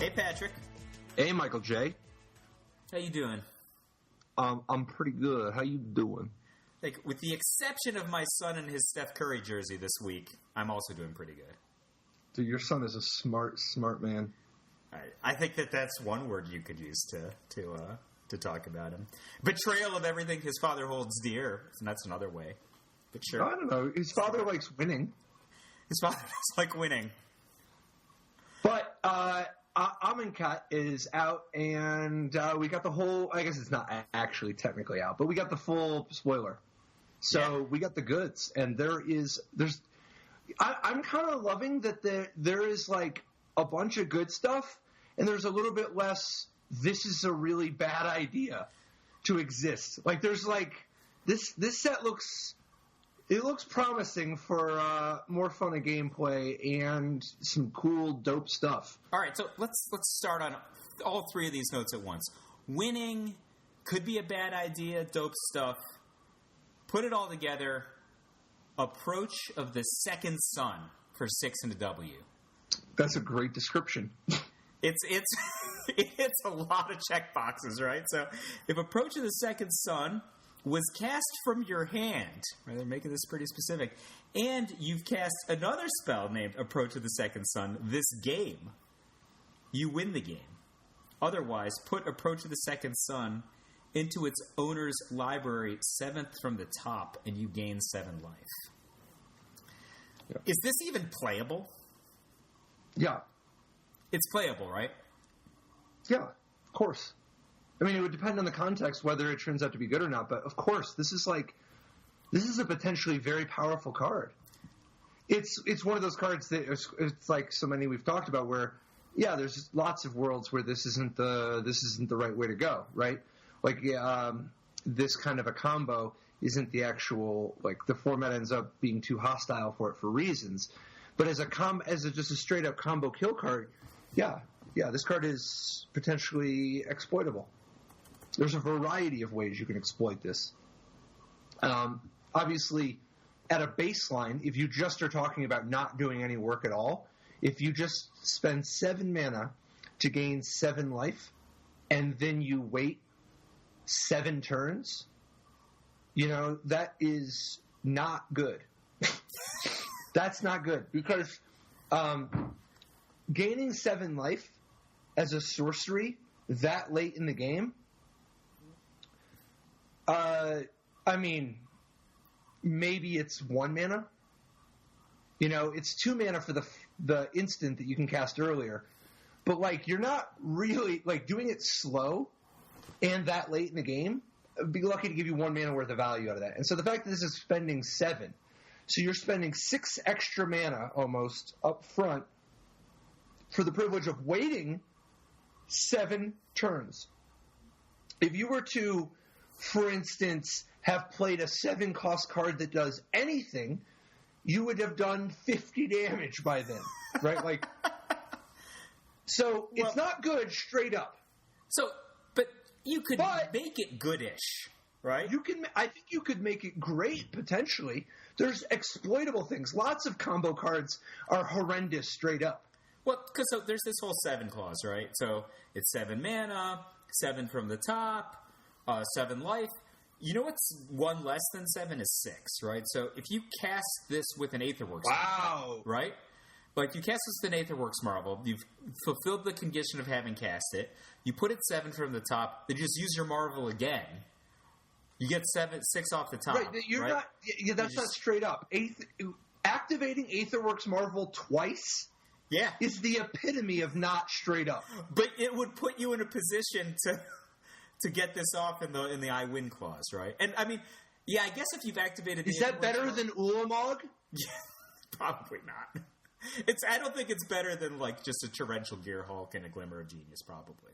Hey, Patrick. Hey, Michael J. How you doing? I'm pretty good. How you doing? Like, with the exception of my son and his Steph Curry jersey this week, I'm also doing pretty good. Dude, your son is a smart man. I think that's one word you could use to talk about him. Betrayal of everything his father holds dear, and that's another way. But sure. I don't know. His father likes winning. His father does like winning. But Amonkhet is out, and we got the whole... I guess it's not actually technically out, but we got the full spoiler. So we got the goods, and I'm kind of loving that there is like a bunch of good stuff, and there's a little bit less, this is a really bad idea to exist. Like, there's like, this set looks promising for more fun of gameplay and some cool, dope stuff. All right, so let's start on all three of these notes at once. Winning could be a bad idea, dope stuff. Put it all together. Approach of the second sun for 6 and a W. That's a great description. It's a lot of checkboxes, right? So if Approach of the Second Sun was cast from your hand, right, they're making this pretty specific, and you've cast another spell named Approach of the Second Sun this game, you win the game. Otherwise, put Approach of the Second Sun into its owner's library 7th from the top, and you gain 7 life. Yeah. Is this even playable? Yeah. It's playable, right? Yeah, of course. I mean, it would depend on the context whether it turns out to be good or not, but of course, this is a potentially very powerful card. It's one of those cards that it's like so many we've talked about where, yeah, there's lots of worlds where this isn't the right way to go, right? Like, this kind of a combo isn't the actual, like, the format ends up being too hostile for it for reasons. But as just a straight up combo kill card, yeah, this card is potentially exploitable. There's a variety of ways you can exploit this. Obviously, at a baseline, if you just are talking about not doing any work at all, if you just spend 7 mana to gain 7 life, and then you wait 7 turns, that is not good. That's not good, because gaining 7 life as a sorcery that late in the game, I mean, maybe it's 1 mana. It's 2 mana for the instant that you can cast earlier. But, like, you're not really, like, doing it slow and that late in the game, I'd be lucky to give you 1 mana worth of value out of that. And so the fact that this is spending 7, so you're spending 6 extra mana almost up front for the privilege of waiting 7 turns. If you were to, for instance, have played a 7-cost card that does anything, you would have done 50 damage by then, right? Like, so it's not good straight up. But you could make it goodish, right? I think you could make it great, potentially. There's exploitable things. Lots of combo cards are horrendous straight up. Well, because there's this whole 7 clause, right? So it's 7 mana, 7 from the top, 7 life. You know what's 1 less than 7 is 6, right? So if you cast this with an Aetherworks Marvel, right? Like, you cast this with an Aetherworks Marvel, you've fulfilled the condition of having cast it, you put it 7 from the top, then just use your Marvel again. You get 6 off the top. Right, that's not straight up. Activating Aetherworks Marvel twice is the epitome of not straight up. But it would put you in a position to get this off in the I win clause, right? And I mean, I guess if you've activated, is that better than Ulamog? Yeah, probably not. I don't think it's better than, like, just a Torrential Gearhulk and a Glimmer of Genius, probably.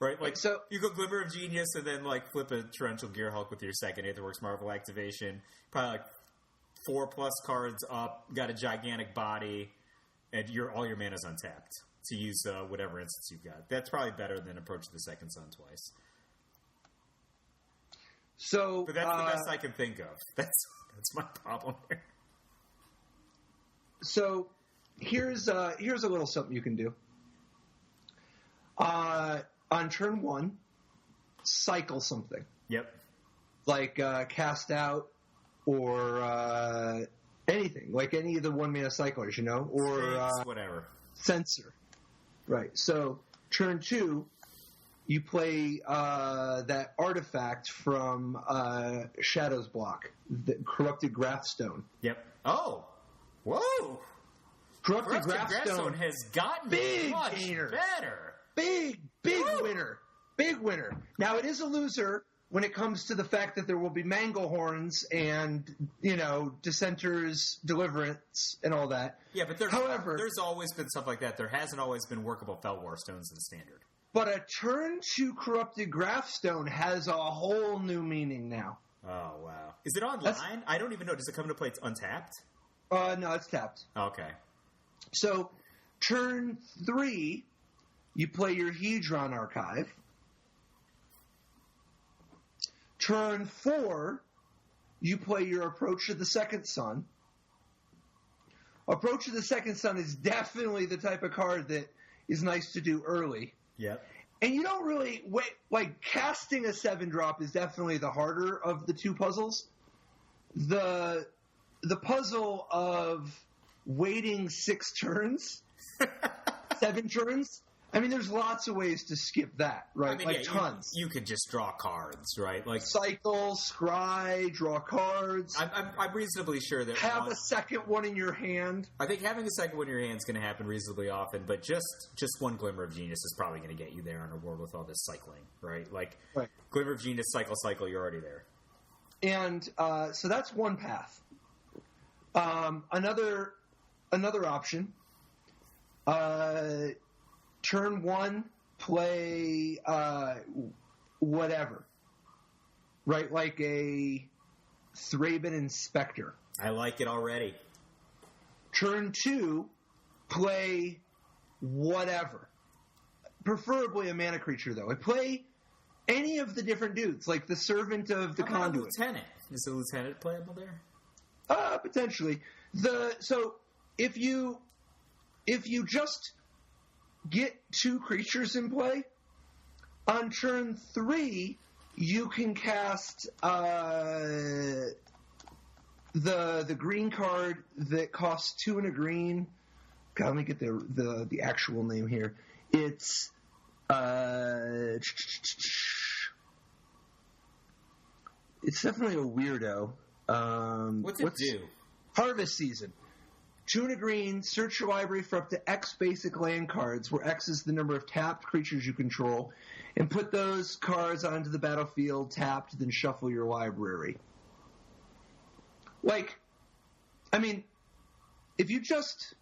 Right? Like, so you go Glimmer of Genius and then, like, flip a Torrential Gearhulk with your second Aetherworks Marvel activation. Probably, like, 4+ cards up, got a gigantic body, and all your mana's untapped to use whatever instance you've got. That's probably better than Approach the Second Sun twice. But that's the best I can think of. That's my problem here. So here's a little something you can do. On turn 1, cycle something. Yep. Like cast out or anything. Like any of the 1-mana cyclers, or whatever. Censor. Right. So turn 2, you play that artifact from Shadow's Block, the Corrupted Grathstone. Yep. Oh! Whoa! Corrupted Grathstone has gotten much better. Big winner. Big winner. Now, it is a loser when it comes to the fact that there will be Manglehorns and, Dissenters, Deliverance, and all that. Yeah, but there's always been stuff like that. There hasn't always been workable Felwar Stones in Standard. But a turn 2 Corrupted Grathstone has a whole new meaning now. Oh, wow. Is it online? I don't even know. Does it come into play? It's untapped? No, it's tapped. Okay. So, turn 3, you play your Hedron Archive. Turn 4, you play your Approach to the Second Sun. Approach to the Second Sun is definitely the type of card that is nice to do early. Yep. And you don't really wait. Like, casting a 7-drop is definitely the harder of the two puzzles. The puzzle of waiting 6 turns, 7 turns. I mean, there's lots of ways to skip that, right? I mean, tons. You could just draw cards, right? Like cycle, scry, draw cards. I'm reasonably sure that have a second one in your hand. I think having a second one in your hand is going to happen reasonably often, but just one Glimmer of Genius is probably going to get you there in a world with all this cycling, right? Like Glimmer of Genius, cycle, you're already there. And so that's one path. Another option. Turn 1, play whatever. Right? Like a Thraben Inspector. I like it already. Turn 2, play whatever. Preferably a mana creature, though. I play any of the different dudes, like the Servant of the Conduit. Lieutenant. Is the Lieutenant playable there? Potentially. So if you just get 2 creatures in play, on turn 3 you can cast the green card that costs 2 and a green. God, let me get the actual name here. It's definitely a weirdo. What's it do? Harvest Season. 2 and a green, search your library for up to X basic land cards, where X is the number of tapped creatures you control, and put those cards onto the battlefield tapped, then shuffle your library. Like, I mean, if you just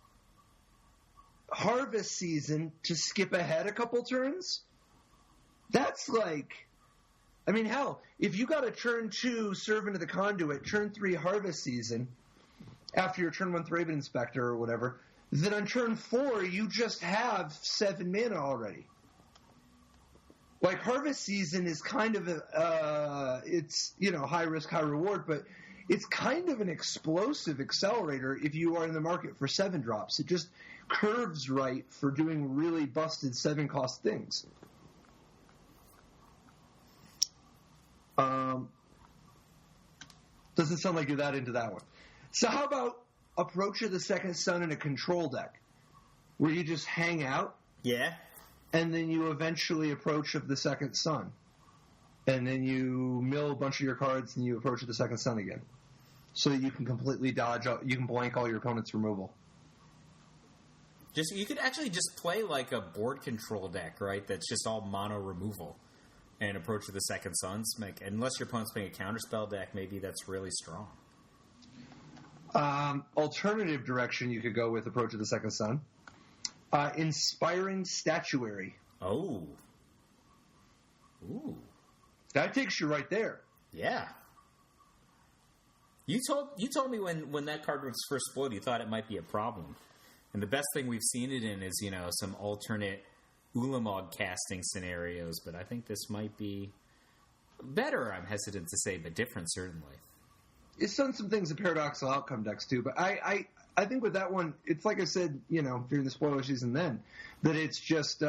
Harvest Season to skip ahead a couple turns, that's like... I mean, hell, if you got a turn 2 Servant of the Conduit, turn 3 Harvest Season, after your turn 1 Thraben Inspector or whatever, then on turn 4 you just have 7 mana already. Like, Harvest Season is kind of it's, high risk, high reward, but it's kind of an explosive accelerator if you are in the market for 7-drops. It just curves right for doing really busted 7-cost things. Doesn't sound like you're that into that one. So how about Approach of the Second Sun in a control deck, where you just hang out? Yeah. And then you eventually Approach of the Second Sun. And then you mill a bunch of your cards and you Approach of the Second Sun again. So that you can completely you can blank all your opponent's removal. You could actually just play like a board control deck, right? That's just all mono removal. And Approach of the Second Suns. Unless your opponent's playing a counterspell deck, maybe that's really strong. Alternative direction you could go with Approach of the Second Sun. Inspiring Statuary. Oh. Ooh. That takes you right there. Yeah. You told me when that card was first spoiled, you thought it might be a problem. And the best thing we've seen it in is, some alternate Ulamog casting scenarios, but I think this might be better, I'm hesitant to say, but different certainly. It's done some things in paradoxical outcome decks too, but I think with that one, it's like I said, during the spoiler season then, that it's just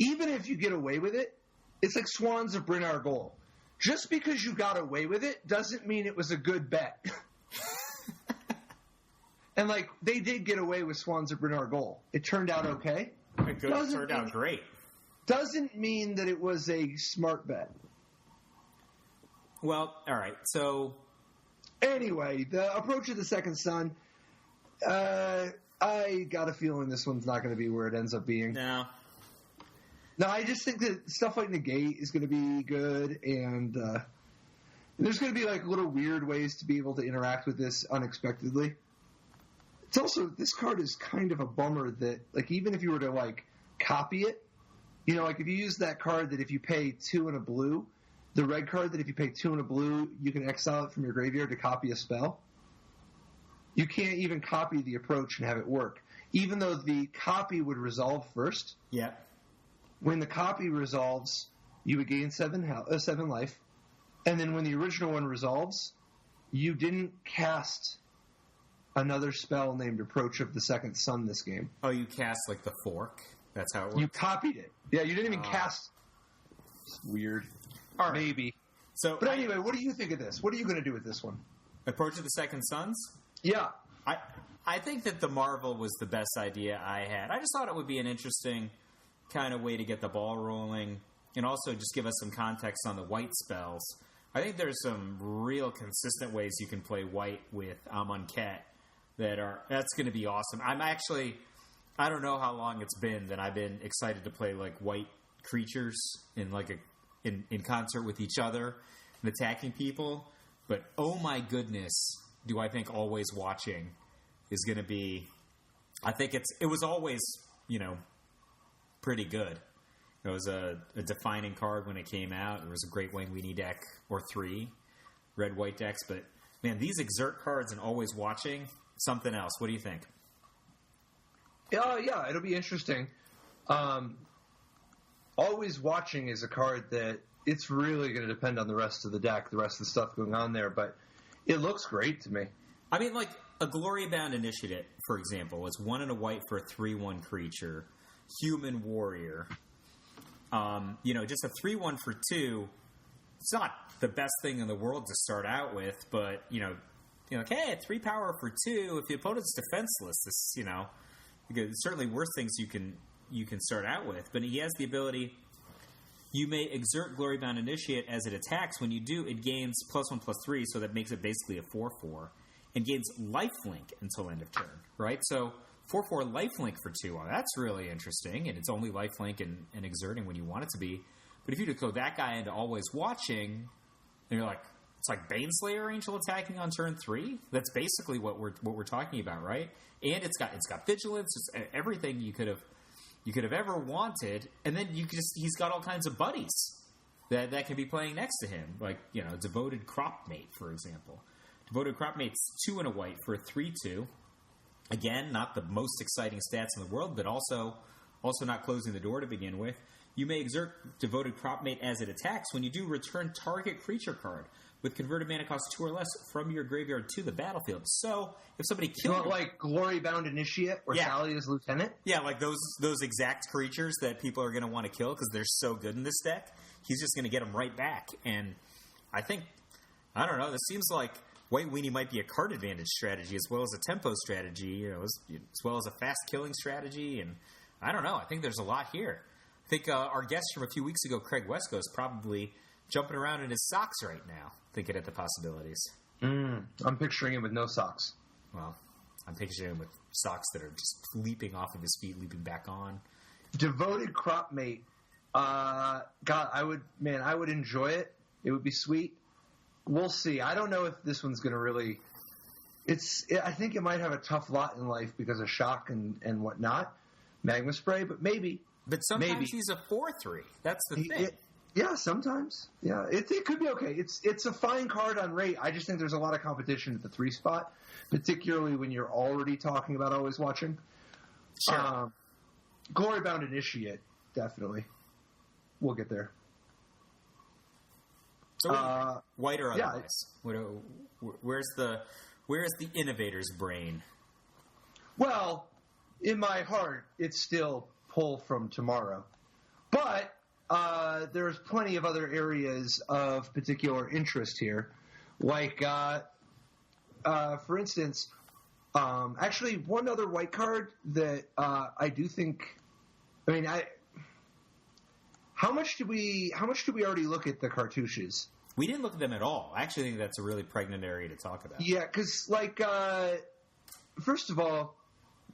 even if you get away with it, it's like Swans of Bryn Argol. Just because you got away with it doesn't mean it was a good bet. And, like, they did get away with Swans of Bryn Argol. It turned out okay. It turned out great. Doesn't mean that it was a smart bet. Well, all right, so... Anyway, the Approach of the Second Sun, I got a feeling this one's not going to be where it ends up being. No. No, I just think that stuff like Negate is going to be good, and there's going to be, like, little weird ways to be able to interact with this unexpectedly. It's also, this card is kind of a bummer that, like, even if you were to, like, copy it, you know, like, if you use that card that if you pay 2 and a blue, the red card that if you pay 2 and a blue, you can exile it from your graveyard to copy a spell. You can't even copy the Approach and have it work, even though the copy would resolve first. Yeah. When the copy resolves, you would gain 7 life, and then when the original one resolves, you didn't cast another spell named Approach of the Second Sun this game. Oh, you cast, like, the fork? That's how it works? You copied it. Yeah, you didn't even cast. It's weird. All right. Maybe. But anyway, what do you think of this? What are you going to do with this one? Approach of the Second Suns? Yeah. I think that the Marvel was the best idea I had. I just thought it would be an interesting kind of way to get the ball rolling and also just give us some context on the white spells. I think there's some real consistent ways you can play white with Amonkhet that's going to be awesome. I don't know how long it's been that I've been excited to play like white creatures in like in concert with each other and attacking people. But oh my goodness, do I think Always Watching is going to be? I think it was always, pretty good. It was a defining card when it came out. It was a great Wayne Weenie deck or 3 red-white decks. But man, these exert cards and Always Watching, something else. What do you think? Yeah, it'll be interesting. Always Watching is a card that it's really going to depend on the rest of the deck, the rest of the stuff going on there, but it looks great to me. I mean, like, a Glory-Bound Initiate, for example, is 1 and a white for a 3/1 creature, human warrior. Just a 3/1 for 2. It's not the best thing in the world to start out with, but, hey, 3 power for 2, if the opponent's defenseless, this, there's certainly worse things you can start out with. But he has the ability, you may exert Glory-Bound Initiate as it attacks. When you do, it gains +1/+3, so that makes it basically a 4/4, and gains lifelink until end of turn, right? So 4/4 lifelink for 2, well, that's really interesting, and it's only lifelink and exerting when you want it to be. But if you go that guy into Always Watching, and you're like, it's like Baneslayer Angel attacking on turn 3. That's basically what we're talking about, right? And it's got vigilance, it's everything you could have ever wanted, and then he's got all kinds of buddies that can be playing next to him, like Devoted Cropmate, for example. Devoted Cropmate's 2 and a white for a 3/2. Again, not the most exciting stats in the world, but also not closing the door to begin with. You may exert Devoted Cropmate as it attacks. When you do, return target creature card with converted mana cost 2 or less from your graveyard to the battlefield. So, if somebody kills... like Glory-Bound Initiate or Thalia's Lieutenant? Yeah, like those exact creatures that people are going to want to kill because they're so good in this deck. He's just going to get them right back. And I don't know, this seems like White Weenie might be a card advantage strategy as well as a tempo strategy, as well as a fast killing strategy. And I don't know, I think there's a lot here. I think our guest from a few weeks ago, Craig Wesco, is probably jumping around in his socks right now, thinking at the possibilities. I'm picturing him with no socks. Well, I'm picturing him with socks that are just leaping off of his feet, leaping back on. Devoted Cropmate. God, I would enjoy it. It would be sweet. We'll see. I don't know if this one's going to really... I think it might have a tough lot in life because of shock and whatnot. Magma Spray, but maybe. But sometimes he's a 4/3. That's the thing. Yeah, sometimes. Yeah, it could be okay. It's a fine card on rate. I just think there's a lot of competition at the 3 spot, particularly when you're already talking about Always Watching. Sure. Glory-Bound Initiate, definitely. We'll get there. So white or otherwise? Where's the innovator's brain? Well, in my heart, it's still Pull from Tomorrow. But there's plenty of other areas of particular interest here. Like, for instance, actually one other white card that I do think, I mean, how much do we already look at the Cartouches? We didn't look at them at all. I actually think that's a really pregnant area to talk about. Yeah, because, like, first of all,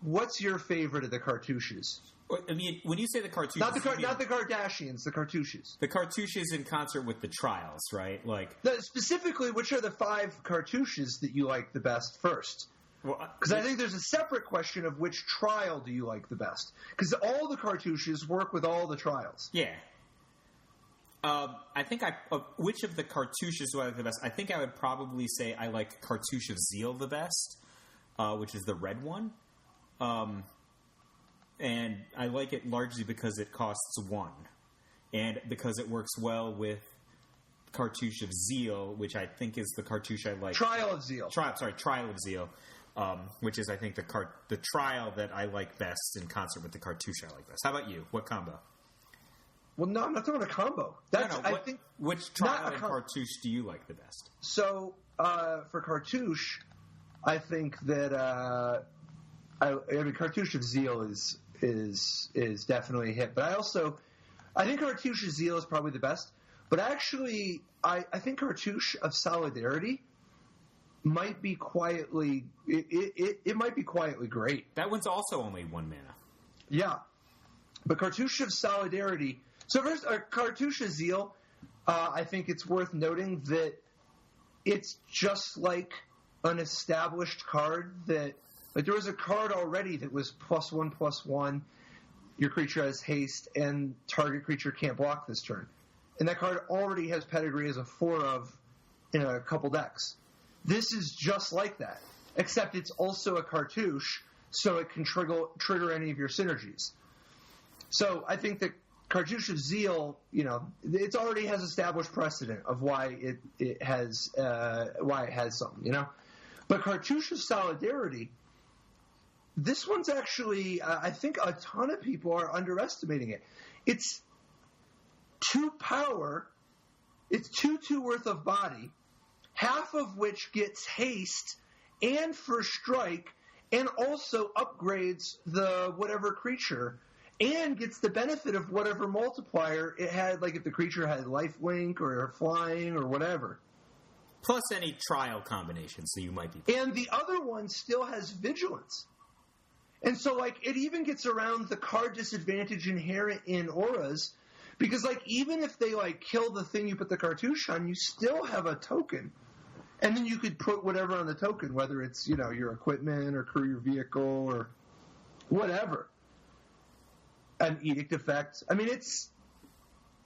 what's your favorite of the Cartouches? I mean, when you say the Cartouches... Not the Kardashians, the Cartouches. The Cartouches in concert with the trials, right? Like specifically, which are the 5 Cartouches that you like the best first? Because I think there's a separate question of which trial do you like the best. Because all the Cartouches work with all the trials. Yeah. I think which of the Cartouches do I like the best? I think I would probably say I like Cartouche of Zeal the best, which is the red one. And I like it largely because it costs 1. And because it works well with Cartouche of Zeal, which I think is the cartouche I like. Trial of Zeal. Trial of Zeal, which is, I think, the trial that I like best in concert with the cartouche I like best. How about you? What combo? Well, no, I'm not talking about a combo. Which trial and cartouche do you like the best? So, for cartouche, I think that I mean, Cartouche of Zeal is definitely a hit. But I think Cartouche of Zeal is probably the best. But actually, I think Cartouche of Solidarity might be quietly it might be quietly great. That one's also only 1 mana. Yeah, but Cartouche of Solidarity. So first, Cartouche of Zeal. I think it's worth noting that it's just like an established card that. Like, there was a card already that was +1/+1. Your creature has haste, and target creature can't block this turn. And that card already has pedigree as a 4/of in a couple decks. This is just like that, except it's also a cartouche, so it can trigger any of your synergies. So I think that Cartouche of Zeal, it already has established precedent of why it has something, But Cartouche of Solidarity. This one's actually, I think a ton of people are underestimating it. It's 2 power, it's 2/2 worth of body, half of which gets haste and first strike, and also upgrades the whatever creature, and gets the benefit of whatever multiplier it had, like if the creature had lifelink or flying or whatever. Plus any trial combinations that you might be playing. And the other one still has vigilance. And so, like, it even gets around the card disadvantage inherent in auras, because, like, even if they, like, kill the thing you put the cartouche on, you still have a token. And then you could put whatever on the token, whether it's, your equipment or crew your vehicle or whatever. An edict effect. I mean, it's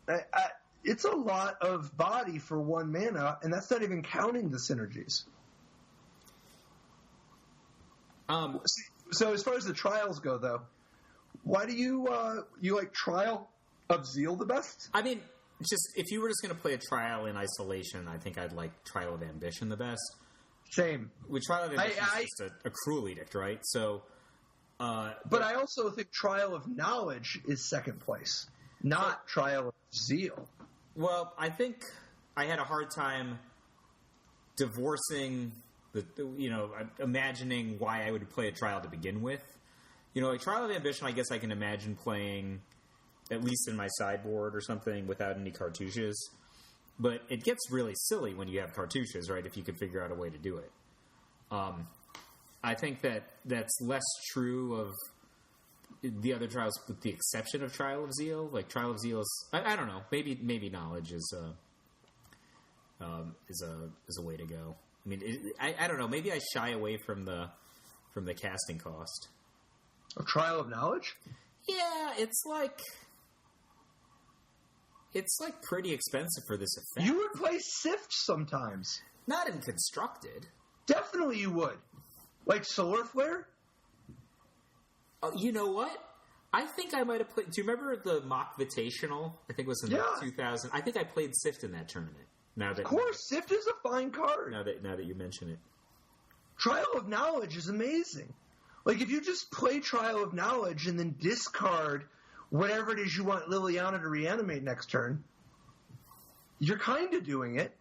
a lot of body for 1 mana, and that's not even counting the synergies. So as far as the trials go, though, why do you like Trial of Zeal the best? I mean, if you were just going to play a trial in isolation, I think I'd like Trial of Ambition the best. Same. With Trial of Ambition, it's just a cruel edict, right? So, but I also think Trial of Knowledge is second place, not Trial of Zeal. Well, I think I had a hard time divorcing imagining why I would play a trial to begin with. Like Trial of Ambition, I guess I can imagine playing at least in my sideboard or something without any cartouches. But it gets really silly when you have cartouches, right? If you could figure out a way to do it. I think that's less true of the other trials, with the exception of Trial of Zeal. Like Trial of Zeal is, I don't know, maybe Knowledge is a way to go. I mean, I don't know. Maybe I shy away from the casting cost. A Trial of Knowledge? Yeah, it's like pretty expensive for this effect. You would play Sift sometimes. Not in Constructed. Definitely you would. Like Solar Flare? Oh, you know what? I think I might have played... Do you remember the Mock Invitational? I think it was in 2000. I think I played Sift in that tournament. Of course, Sift is a fine card. Now that you mention it. Trial of Knowledge is amazing. Like, if you just play Trial of Knowledge and then discard whatever it is you want Liliana to reanimate next turn, you're kind of doing it.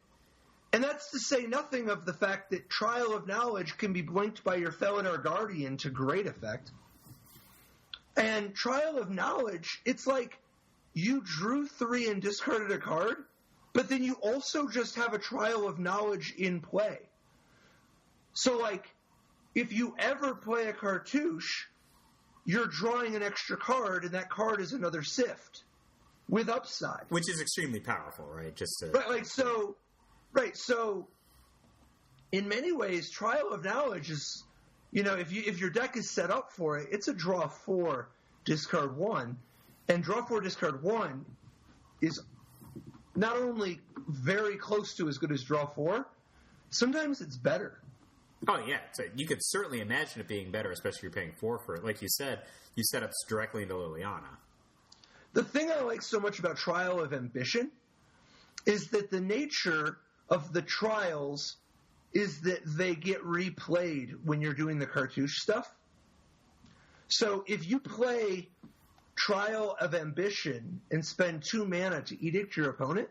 And that's to say nothing of the fact that Trial of Knowledge can be blinked by your Felidar Guardian to great effect. And Trial of Knowledge, it's like you drew 3 and discarded a card, but then you also just have a Trial of Knowledge in play. So, like, if you ever play a Cartouche, you're drawing an extra card, and that card is another Sift with upside. Which is extremely powerful, right? So in many ways, Trial of Knowledge is, if your deck is set up for it, it's a draw 4, discard 1. And draw 4, discard 1 is not only very close to as good as draw 4, sometimes it's better. Oh, yeah. So you could certainly imagine it being better, especially if you're paying 4 for it. Like you said, you set up directly into Liliana. The thing I like so much about Trial of Ambition is that the nature of the trials is that they get replayed when you're doing the Cartouche stuff. So if you play Trial of Ambition and spend 2 mana to edict your opponent,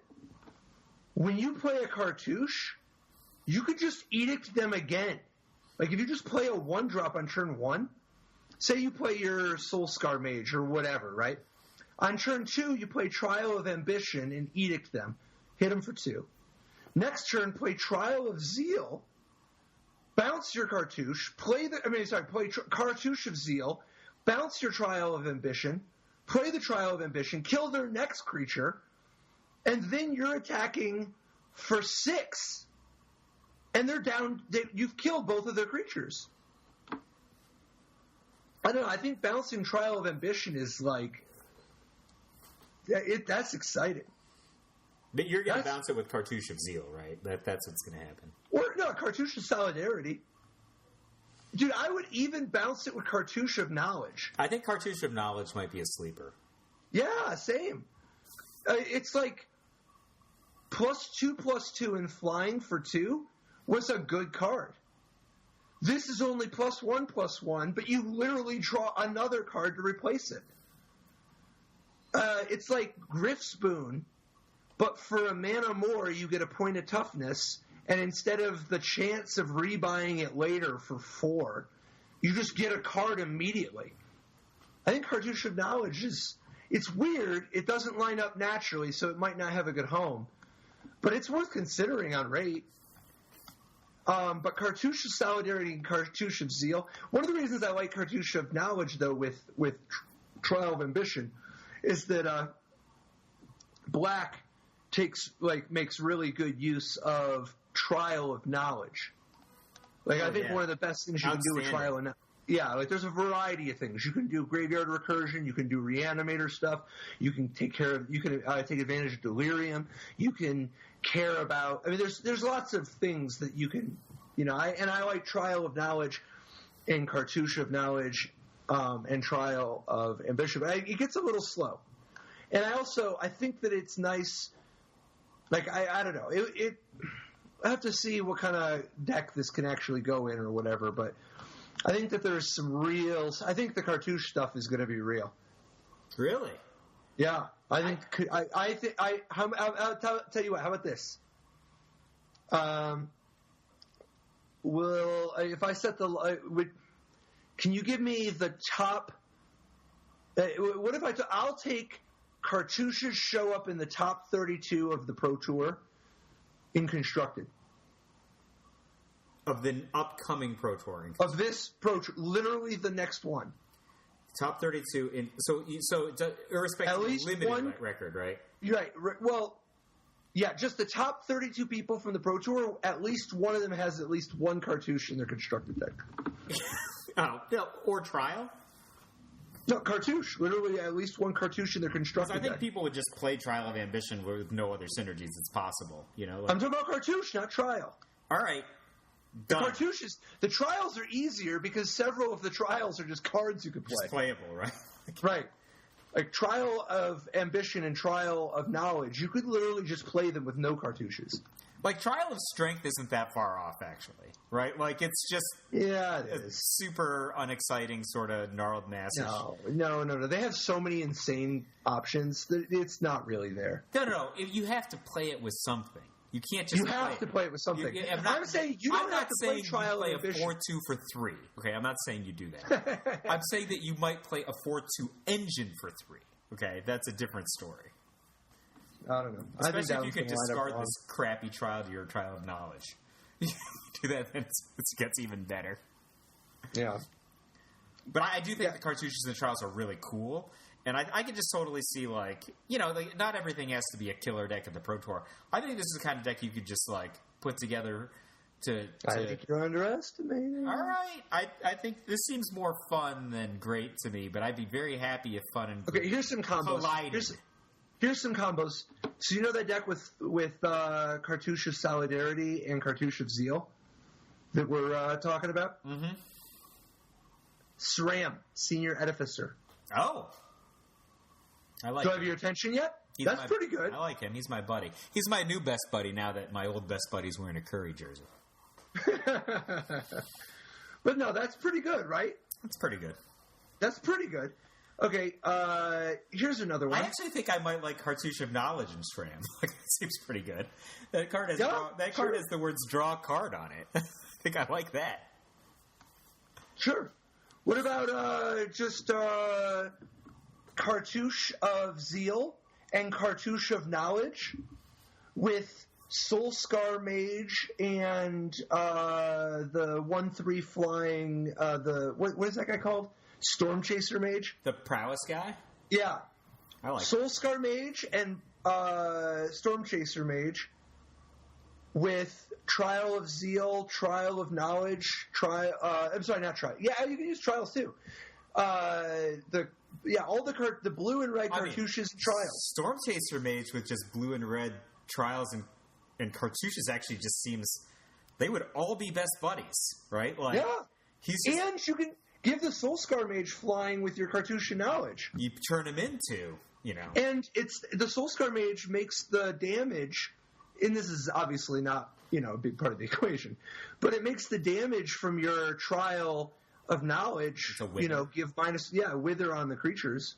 when you play a Cartouche, you could just edict them again. Like, if you just play a 1-drop on turn 1, say you play your Soulscar Mage or whatever, right? On turn 2, you play Trial of Ambition and edict them. Hit them for 2. Next turn, play Trial of Zeal, bounce your Cartouche, play Cartouche of Zeal, bounce your Trial of Ambition, play the Trial of Ambition, kill their next creature, and then you're attacking for 6. And they're down. You've killed both of their creatures. I don't know. I think bouncing Trial of Ambition is like that's exciting. But you're going to bounce it with Cartouche of Zeal, right? That's what's going to happen. Or no, Cartouche of Solidarity. Dude, I would even bounce it with Cartouche of Knowledge. I think Cartouche of Knowledge might be a sleeper. Yeah, same. It's like +2/+2 and flying for 2. Was a good card. This is only +1/+1, but you literally draw another card to replace it. It's like Grifspoon, but for a mana more, you get a point of toughness, and instead of the chance of rebuying it later for 4, you just get a card immediately. I think Cartouche of Knowledge it's weird. It doesn't line up naturally, so it might not have a good home. But it's worth considering on rate. But Cartouche of Solidarity and Cartouche of Zeal. One of the reasons I like Cartouche of Knowledge, though, with Trial of Ambition, is that Black makes really good use of Trial of Knowledge. I think one of the best things you can do with Trial of Knowledge. Yeah, there's a variety of things. You can do Graveyard Recursion. You can do Reanimator stuff. You can take advantage of Delirium. You can care about. I mean, there's lots of things that you can. I like Trial of Knowledge and Cartouche of Knowledge and Trial of Ambition, but it gets a little slow. And I think that it's nice. I don't know. I have to see what kind of deck this can actually go in or whatever, but. I think that there's some real. I think the Cartouche stuff is going to be real. Really? Yeah, I think. I'll tell you what. How about this? If I set can you give me the top? What if I'll take Cartouches show up in the top 32 of the Pro Tour in Constructed. Of the upcoming Pro Tour. Of this Pro Tour, literally the next one. Top 32 so irrespective of limited record, right? Right. Well, yeah, just the top 32 people from the Pro Tour, at least one of them has at least one Cartouche in their Constructed deck. Or Trial? No, Cartouche. Literally at least one Cartouche in their Constructed deck. I think people would just play Trial of Ambition with no other synergies. It's possible, I'm talking about Cartouche, not Trial. All right. The trials are easier because several of the trials are just cards you can play. Just playable, right? Right. Like Trial of Ambition and Trial of Knowledge, you could literally just play them with no cartouches. Like, Trial of Strength isn't that far off, actually, right? Like, it's just it is. Super unexciting sort of gnarled massive. No. They have so many insane options that it's not really there. No. You have to play it with something. You can't just. You have to play it with something. I'm saying you don't have to play Trial of Ambition. A 4-2 for 3. Okay, I'm not saying you do that. I'm saying that you might play a 4-2 engine for 3. Okay, that's a different story. I don't know. Especially if you can discard this crappy trial to your Trial of Knowledge. You do that, then it gets even better. Yeah. But I do think the cartouches and the trials are really cool. And I can just totally see, like, not everything has to be a killer deck at the Pro Tour. I think this is the kind of deck you could just, like, put together to I think you're underestimating. All right. I think this seems more fun than great to me, but I'd be very happy if fun and Okay, here's some combos. Here's some combos. So you know that deck with Cartouche of Solidarity and Cartouche of Zeal that we're talking about? Mm-hmm. SRAM, Senior Edificer. Oh. I like Do I have your attention yet? That's pretty good. I like him. He's my buddy. He's my new best buddy now that my old best buddy's wearing a Curry jersey. But no, that's pretty good, right? That's pretty good. That's pretty good. Okay, here's another one. I actually think I might like Cartouche of Knowledge and SRAM. Like, it seems pretty good. That card has card has the words "draw card" on it. I think I like that. Sure. What about just Cartouche of Zeal and Cartouche of Knowledge with Soulscar Mage and the 1/3 flying what is that guy called? Storm Chaser Mage? The prowess guy? Yeah. I like Soulscar Mage and Storm Chaser Mage with Trial of Zeal, Trial of Knowledge, I'm sorry, not Trial. Yeah, you can use Trials too. All the blue and red cartouches and Trials. Storm Chaser Mage with just blue and red Trials and cartouches actually just seems they would all be best buddies, right? Like, yeah. And you can give the Soulscar Mage flying with your Cartouche Knowledge. You turn him into, And it's the Soulscar Mage makes the damage, and this is obviously not, a big part of the equation, but it makes the damage from your Trial of Knowledge, give wither on the creatures.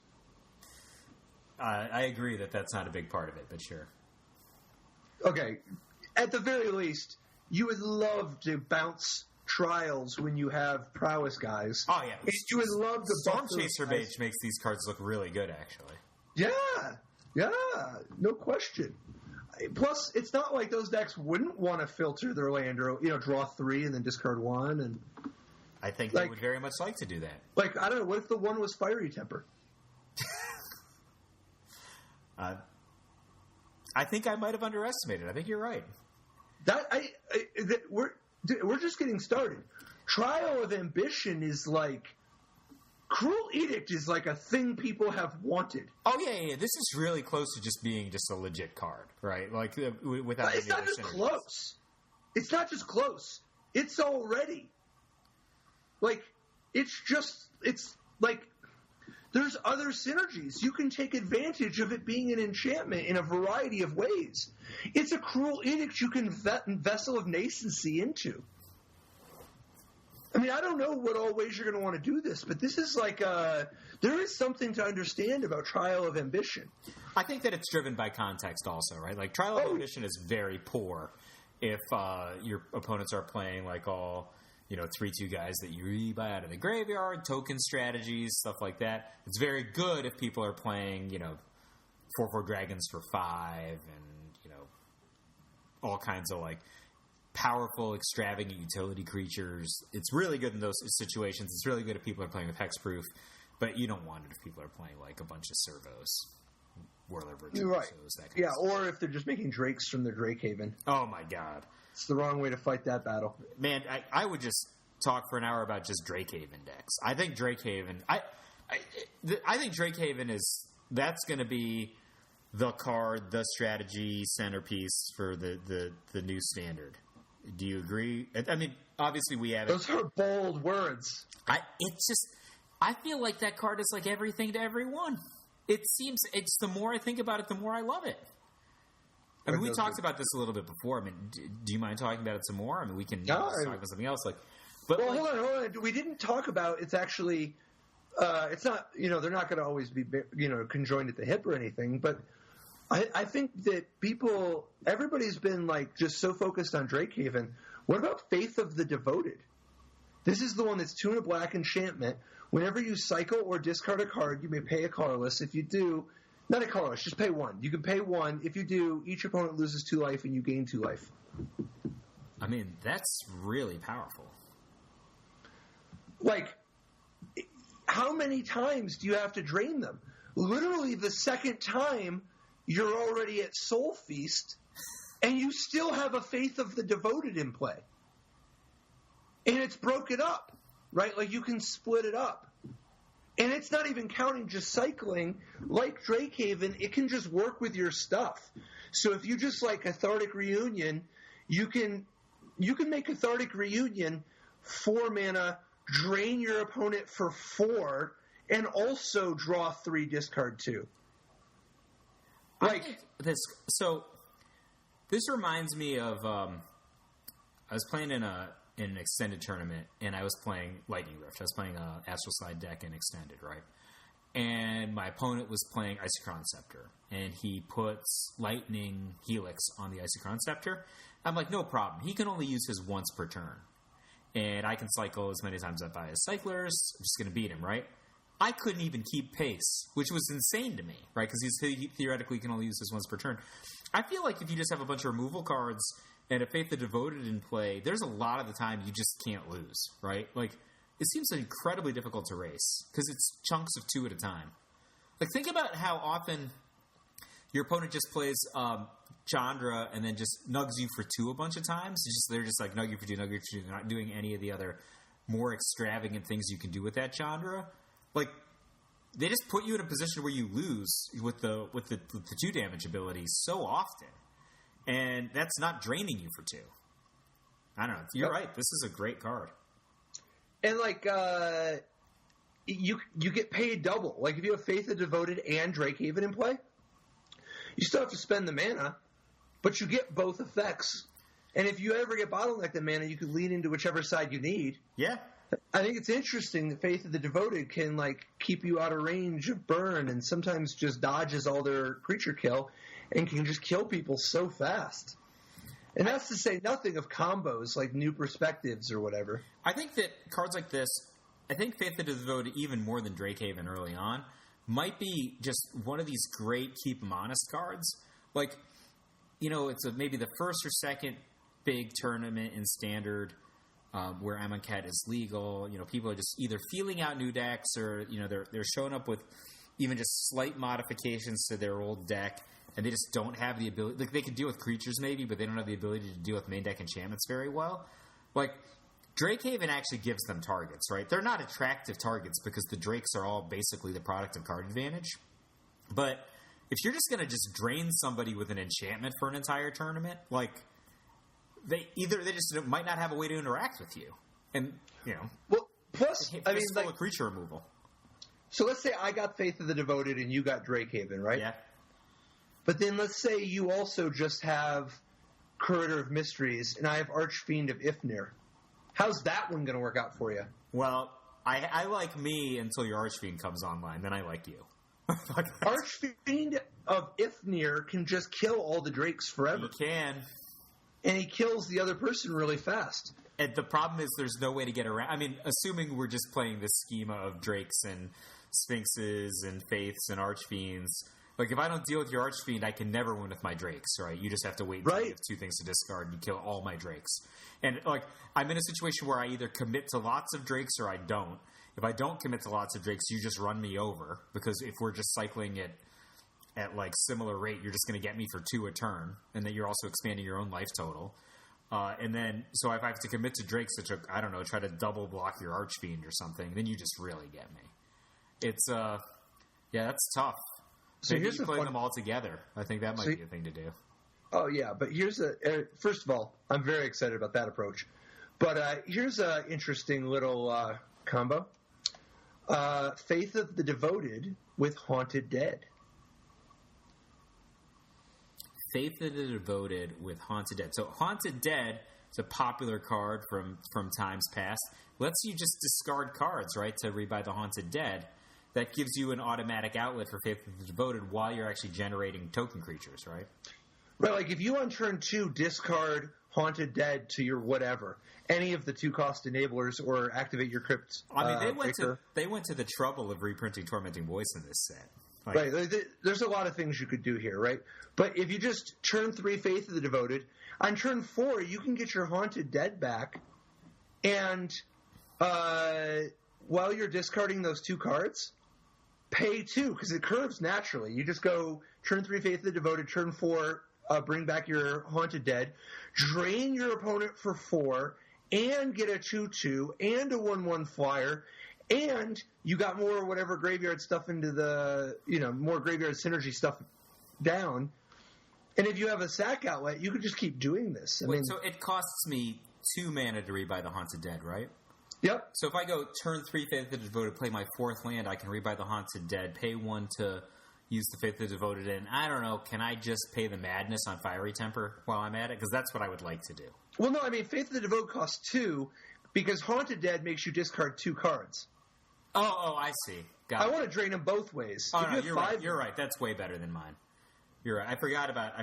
I agree that's not a big part of it, but sure. Okay. At the very least, you would love to bounce Trials when you have prowess guys. Oh, yeah. And you would love to Storm Chaser Mage makes these cards look really good, actually. Yeah, no question. Plus, it's not like those decks wouldn't want to filter their land or, draw 3 and then discard 1. And I think they would very much like to do that. Like, I don't know, what if the one was Fiery Temper? I think I might have underestimated. I think you're right. We're just getting started. Trial of Ambition is like Cruel Edict is like a thing people have wanted. Oh yeah. This is really close to just being just a legit card, right? Like without. But it's not just close. It's not just close. It's already like it's like. There's other synergies. You can take advantage of it being an enchantment in a variety of ways. It's a Cruel Edict you can Vessel of Nascency into. I mean, I don't know what all ways you're going to want to do this, but this is like there is something to understand about Trial of Ambition. I think that it's driven by context also, right? Like, Trial of Ambition is very poor if your opponents are playing like all... 3/2 guys that you rebuy out of the graveyard, token strategies, stuff like that. It's very good if people are playing, 4/4 dragons for 5 and, all kinds of like powerful, extravagant utility creatures. It's really good in those situations. It's really good if people are playing with hexproof, but you don't want it if people are playing like a bunch of servos. Whirler Virtuosos, right. That kind of stuff. Or if they're just making drakes from their Drake Haven. Oh my god. It's the wrong way to fight that battle. Man, I would just talk for an hour about just Drake Haven decks. I think Drake Haven... I think Drake Haven that's going to be the card, the strategy centerpiece for the new standard. Do you agree? I mean, obviously we have... Those are bold words. I feel like that card is like everything to everyone. it's the more I think about it, the more I love it. I mean, we talked about this a little bit before. I mean, do you mind talking about it some more? I mean, we can talk about something else. Hold on. We didn't talk about it's actually. It's not. They're not going to always be conjoined at the hip or anything. But I think that everybody's been just so focused on Drake Haven. What about Faith of the Devoted? This is the one that's 2 and a black enchantment. Whenever you cycle or discard a card, you may pay a colorless. If you do. Not a colorless, just pay 1. You can pay 1. If you do, each opponent loses 2 life and you gain 2 life. I mean, that's really powerful. How many times do you have to drain them? Literally the second time, you're already at Soul Feast, and you still have a Faith of the Devoted in play. And it's broken up, right? You can split it up. And it's not even counting just cycling. Like Drake Haven, it can just work with your stuff. So if you just Cathartic Reunion, you can make Cathartic Reunion 4 mana, drain your opponent for 4, and also draw 3, discard 2. This reminds me of I was playing in an extended tournament, and I was playing Lightning Rift. I was playing a Astral Slide deck in extended, right? And my opponent was playing Isochron Scepter, and he puts Lightning Helix on the Isochron Scepter. I'm like, no problem. He can only use his once per turn, and I can cycle as many times as I buy his cyclers. I'm just going to beat him, right? I couldn't even keep pace, which was insane to me, right? Because he theoretically can only use his once per turn. I feel like if you just have a bunch of removal cards and a Faith the Devoted in play, there's a lot of the time you just can't lose, right? It seems incredibly difficult to race because it's chunks of 2 at a time. Think about how often your opponent just plays Chandra and then just nugs you for 2 a bunch of times. They're just nug you for 2, nug you for 2. They're not doing any of the other more extravagant things you can do with that Chandra. They just put you in a position where you lose with the 2 damage ability so often. And that's not draining you for 2. I don't know. You're right. This is a great card. And you get paid double. If you have Faith of Devoted and Drake Haven in play, you still have to spend the mana, but you get both effects. And if you ever get bottlenecked in mana, you can lean into whichever side you need. Yeah. I think it's interesting that Faith of the Devoted can keep you out of range of burn, and sometimes just dodges all their creature kill and can just kill people so fast. And that's to say nothing of combos like New Perspectives or whatever. I think that cards like this, I think Faith of the Devoted, even more than Drake Haven early on, might be just one of these great keep 'em honest cards. It's maybe the first or second big tournament in Standard where Amonkhet is legal. People are just either feeling out new decks or, they're showing up with even just slight modifications to their old deck, and they just don't have the ability. They can deal with creatures maybe, but they don't have the ability to deal with main deck enchantments very well. Drake Haven actually gives them targets, right? They're not attractive targets because the Drakes are all basically the product of card advantage. But if you're just going to just drain somebody with an enchantment for an entire tournament, they just might not have a way to interact with you, and Well, plus, full of creature removal. So let's say I got Faith of the Devoted and you got Drake Haven, right? Yeah. But then let's say you also just have Curator of Mysteries and I have Archfiend of Ifnir. How's that one going to work out for you? Well, I like me until your Archfiend comes online. Then I like you. Archfiend of Ifnir can just kill all the Drakes forever. He can. And he kills the other person really fast. And the problem is there's no way to get around. I mean, assuming we're just playing this schema of Drakes and Sphinxes and Faiths and Archfiends. If I don't deal with your Archfiend, I can never win with my Drakes, right? You just have to wait until you have 2 things to discard and you kill all my Drakes. And, I'm in a situation where I either commit to lots of Drakes or I don't. If I don't commit to lots of Drakes, you just run me over. Because if we're just cycling it at similar rate, you're just going to get me for 2 a turn. And then you're also expanding your own life total. And then, so if I have to commit to Drakes to, try to double block your Archfiend or something, then you just really get me. It's, that's tough. So maybe you play them all together. I think that might be a thing to do. Oh, yeah, but first of all, I'm very excited about that approach. But here's an interesting little combo. Faith of the Devoted with Haunted Dead. Faith of the Devoted with Haunted Dead. So Haunted Dead is a popular card from times past. Lets you just discard cards, right, to rebuy the Haunted Dead. That gives you an automatic outlet for Faith of the Devoted while you're actually generating token creatures, right? Right, like if you on turn 2 discard Haunted Dead to your whatever, any of the 2-cost enablers, or activate your Crypt. I mean, they went to the trouble of reprinting Tormenting Voice in this set. Like, right, there's a lot of things you could do here, right? But if you just turn 3 Faith of the Devoted, on turn 4 you can get your Haunted Dead back, and while you're discarding those 2 cards, pay 2, because it curves naturally. You just go turn 3 Faith of the Devoted, turn 4 bring back your Haunted Dead, drain your opponent for 4, and get a 2/2 and a 1/1 flyer, and you got more whatever graveyard stuff into the, more graveyard synergy stuff down. And if you have a sack outlet, you could just keep doing this. So it costs me 2 mana to rebuy the Haunted Dead, right? Yep. So if I go turn 3 Faith of the Devoted, play my 4th land, I can rebuy the Haunted Dead, pay 1 to use the Faith of the Devoted, and I don't know, can I just pay the Madness on Fiery Temper while I'm at it? Because that's what I would like to do. Well, no, I mean, Faith of the Devoted costs 2, because Haunted Dead makes you discard 2 cards. Oh, I see. Got it. I want to drain them both ways. Oh, no, you're right. You're right. That's way better than mine. You're right. I forgot about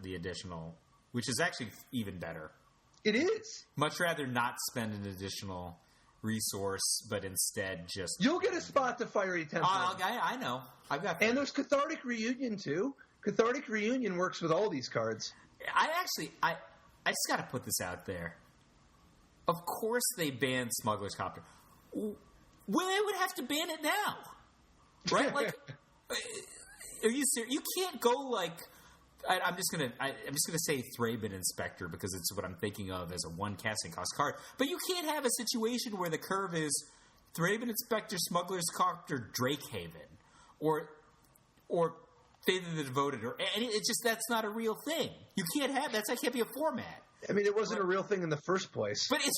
the additional, which is actually even better. It is. Much rather not spend an additional resource, but instead just... You'll get a spot to Fiery Temper. I know. I've got... And there's Cathartic Reunion, too. Cathartic Reunion works with all these cards. I just got to put this out there. Of course they banned Smuggler's Copter. Well, they would have to ban it now. Right? Like, are you serious? You can't go like... I'm just gonna say Thraben Inspector because it's what I'm thinking of as a 1 casting cost card. But you can't have a situation where the curve is Thraben Inspector, Smuggler's Copter, Drake Haven, or Faith of the Devoted, or it's just that's not a real thing. You can't have that can't be a format. I mean, it wasn't a real thing in the first place. But it's.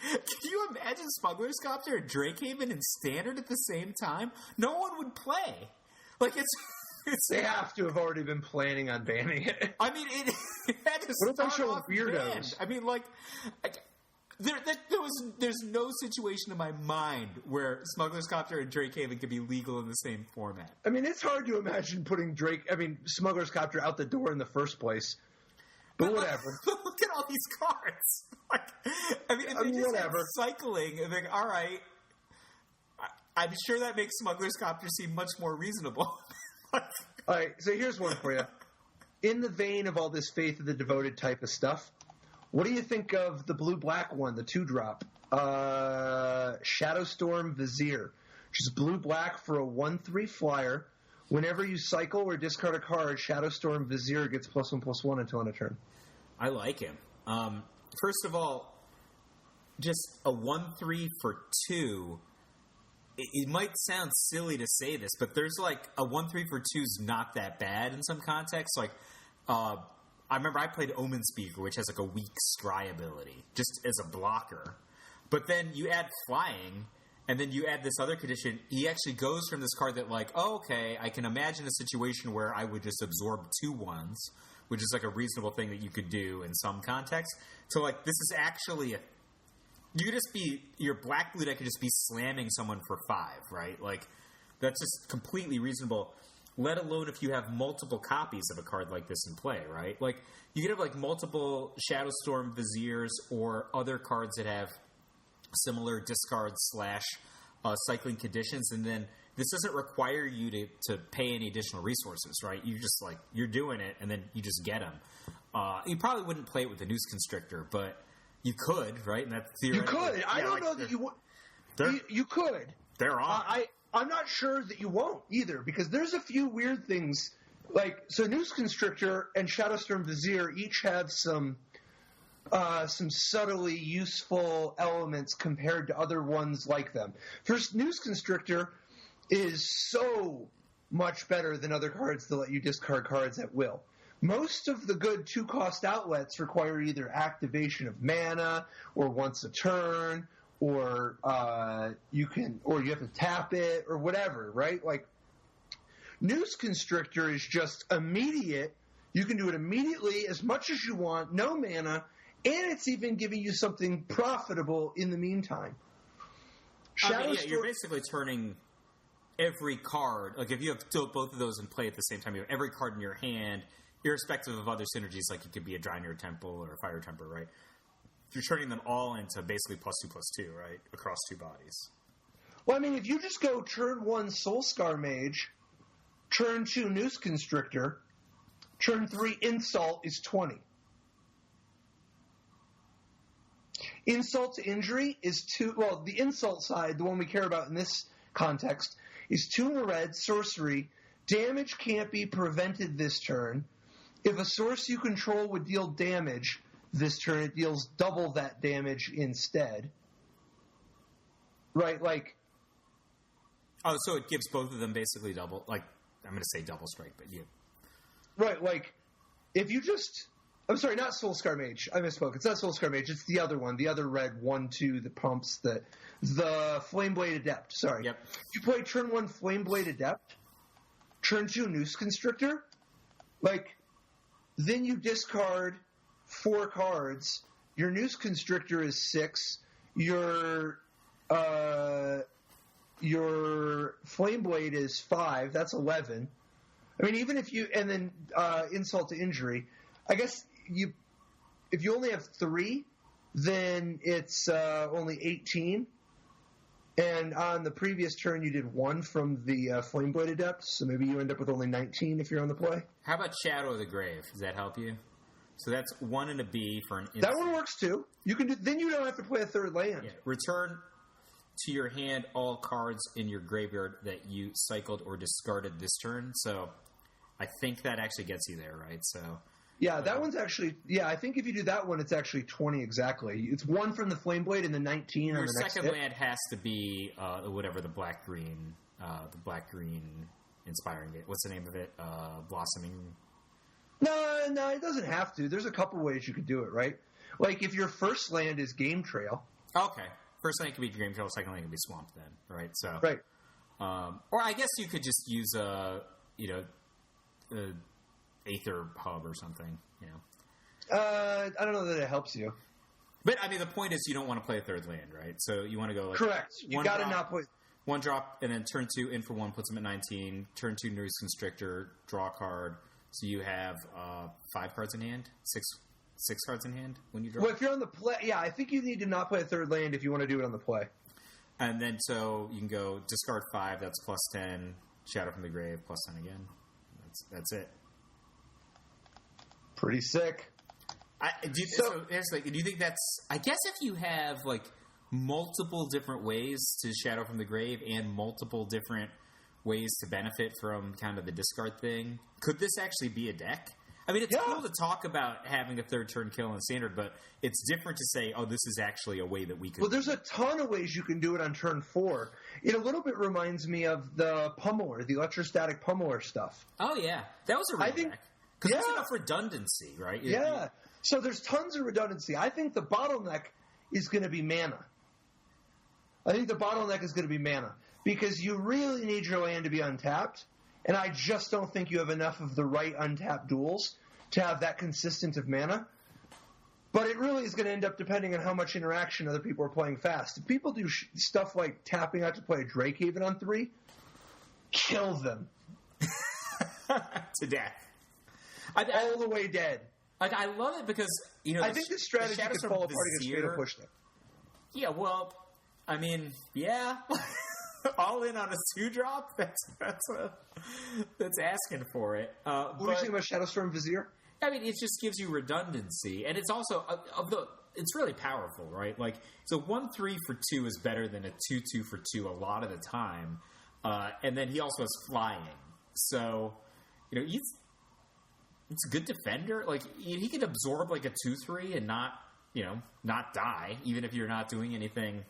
Can you imagine Smuggler's Copter and Drake Haven in Standard at the same time? No one would play. Like it's they have to have already been planning on banning it. I mean, it had to start off weirdos. Banned. I mean, there's no situation in my mind where Smuggler's Copter and Drake Haven could be legal in the same format. I mean, it's hard to imagine putting Smuggler's Copter out the door in the first place. But whatever. Look at all these cards. If they just whatever. Cycling, and like, all right, I'm sure that makes Smuggler's Copter seem much more reasonable. All right, so here's one for you. In the vein of all this Faith of the Devoted type of stuff, what do you think of the blue-black one, the 2-drop? Shadowstorm Vizier, which is blue-black for a 1/3 flyer. Whenever you cycle or discard a card, Shadowstorm Vizier gets +1/+1 until end of turn. I like him. First of all, just a 1/3 for 2... It might sound silly to say this, but there's like a 1/3 for 2 is not that bad in some contexts. Like, I remember I played Omen Speaker, which has like a weak scry ability, just as a blocker. But then you add flying, and then you add this other condition. He actually goes from this card that like, oh, okay, I can imagine a situation where I would just absorb 2 1s, which is like a reasonable thing that you could do in some contexts, to like, this is actually a... You could just be, your black blue deck could just be slamming someone for 5, right? Like, that's just completely reasonable, let alone if you have multiple copies of a card like this in play, right? Like, you could have, like, multiple Shadowstorm Viziers or other cards that have similar discard / cycling conditions, and then this doesn't require you to pay any additional resources, right? You just, like, you're doing it, and then you just get them. You probably wouldn't play it with the Noose Constrictor, but... You could, right? And that's theoretical. You could. I don't know that you would. You could. They're on. I'm not sure that you won't either, because there's a few weird things. Like, so Noose Constrictor and Shadowstorm Vizier each have some subtly useful elements compared to other ones like them. First, Noose Constrictor is so much better than other cards that let you discard cards at will. Most of the good 2-cost outlets require either activation of mana, or once a turn, or you have to tap it, or whatever, right? Like, Noose Constrictor is just immediate. You can do it immediately, as much as you want, no mana, and it's even giving you something profitable in the meantime. You're basically turning every card, like if you have both of those in play at the same time, you have every card in your hand, irrespective of other synergies, like it could be a Draenor Temple or a Fire Temper, right? You're turning them all into basically +2/+2, right? Across two bodies. Well, I mean, if you just go turn 1 Soulscar Mage, turn 2 Noose Constrictor, turn 3 Insult is 20. Insult to injury is 2. Well, the insult side, the one we care about in this context, is 2 in a red, sorcery. Damage can't be prevented this turn. If a source you control would deal damage this turn, it deals double that damage instead. Right, like... Oh, so it gives both of them basically double... Like, I'm going to say double strike, but you... Right, like, if you just... I'm sorry, not Soulscar Mage. I misspoke. It's not Soulscar Mage. It's the other one. The other red 1/2 that pumps the Flameblade Adept. Sorry. Yep. You play turn 1 Flameblade Adept, turn 2 Noose Constrictor, like, then you discard 4 cards. Your Noose Constrictor is 6. Your Flameblade is 5. That's 11. I mean, even if you... And then insult to injury. I guess... If you only have 3, then it's only 18. And on the previous turn, you did 1 from the Flameblade Adept, so maybe you end up with only 19 if you're on the play. How about Shadow of the Grave? Does that help you? So that's 1 and a B for an instant. That one works too. You can do. Then you don't have to play a third land. Yeah. Return to your hand all cards in your graveyard that you cycled or discarded this turn. So I think that actually gets you there, right? So. Yeah, that one's actually... Yeah, I think if you do that one, it's actually 20 exactly. It's 1 from the Flameblade and then 19 on the next hit. Your second land has to be whatever the black-green inspiring it. What's the name of it? Blossoming... No, it doesn't have to. There's a couple ways you could do it, right? Like, if your first land is Game Trail... Okay. First land could be Game Trail, second land could be Swamp then, right? So... Right. Or I guess you could just use Aether Hub or something, you know. I don't know that it helps you. But, I mean, the point is you don't want to play a third land, right? So you want to go like... Correct. You got to not play... 1 drop, and then turn 2 in for 1 puts them at 19. Turn 2 Noose Constrictor, draw a card. So you have 5 cards in hand? 6 cards in hand when you draw? Well, if you're on the play... Yeah, I think you need to not play a third land if you want to do it on the play. And then so you can go discard 5, that's +10. Shadow from the Grave, +10 again. That's it. Pretty sick. Do you think that's... I guess if you have, like, multiple different ways to Shadow from the Grave and multiple different ways to benefit from kind of the discard thing, could this actually be a deck? I mean, it's cool to talk about having a third turn kill in Standard, but it's different to say, oh, this is actually a way that we could... Well, there's a ton of ways you can do it on turn 4. It a little bit reminds me of the Pummeler, the electrostatic Pummeler stuff. Oh, yeah. That was a real deck. Because there's enough redundancy, right? Yeah. So there's tons of redundancy. I think the bottleneck is going to be mana. Because you really need your land to be untapped, and I just don't think you have enough of the right untapped duels to have that consistent of mana. But it really is going to end up depending on how much interaction other people are playing fast. If people do stuff like tapping out to play a Drake Haven on 3, kill them. To death. All the way dead. Like, I love it because, you know... I think the strategy could fall apart against Fatal Push them. Yeah, well, I mean, yeah. All in on a 2-drop? That's asking for it. What do you think about Shadowstorm Vizier? I mean, it just gives you redundancy. And it's also... it's really powerful, right? Like, so 1/3 for 2 is better than a 2/2 for 2 a lot of the time. And then he also has flying. So, you know, he's a good defender. Like, he can absorb like a 2/3 and not die, even if you're not doing anything,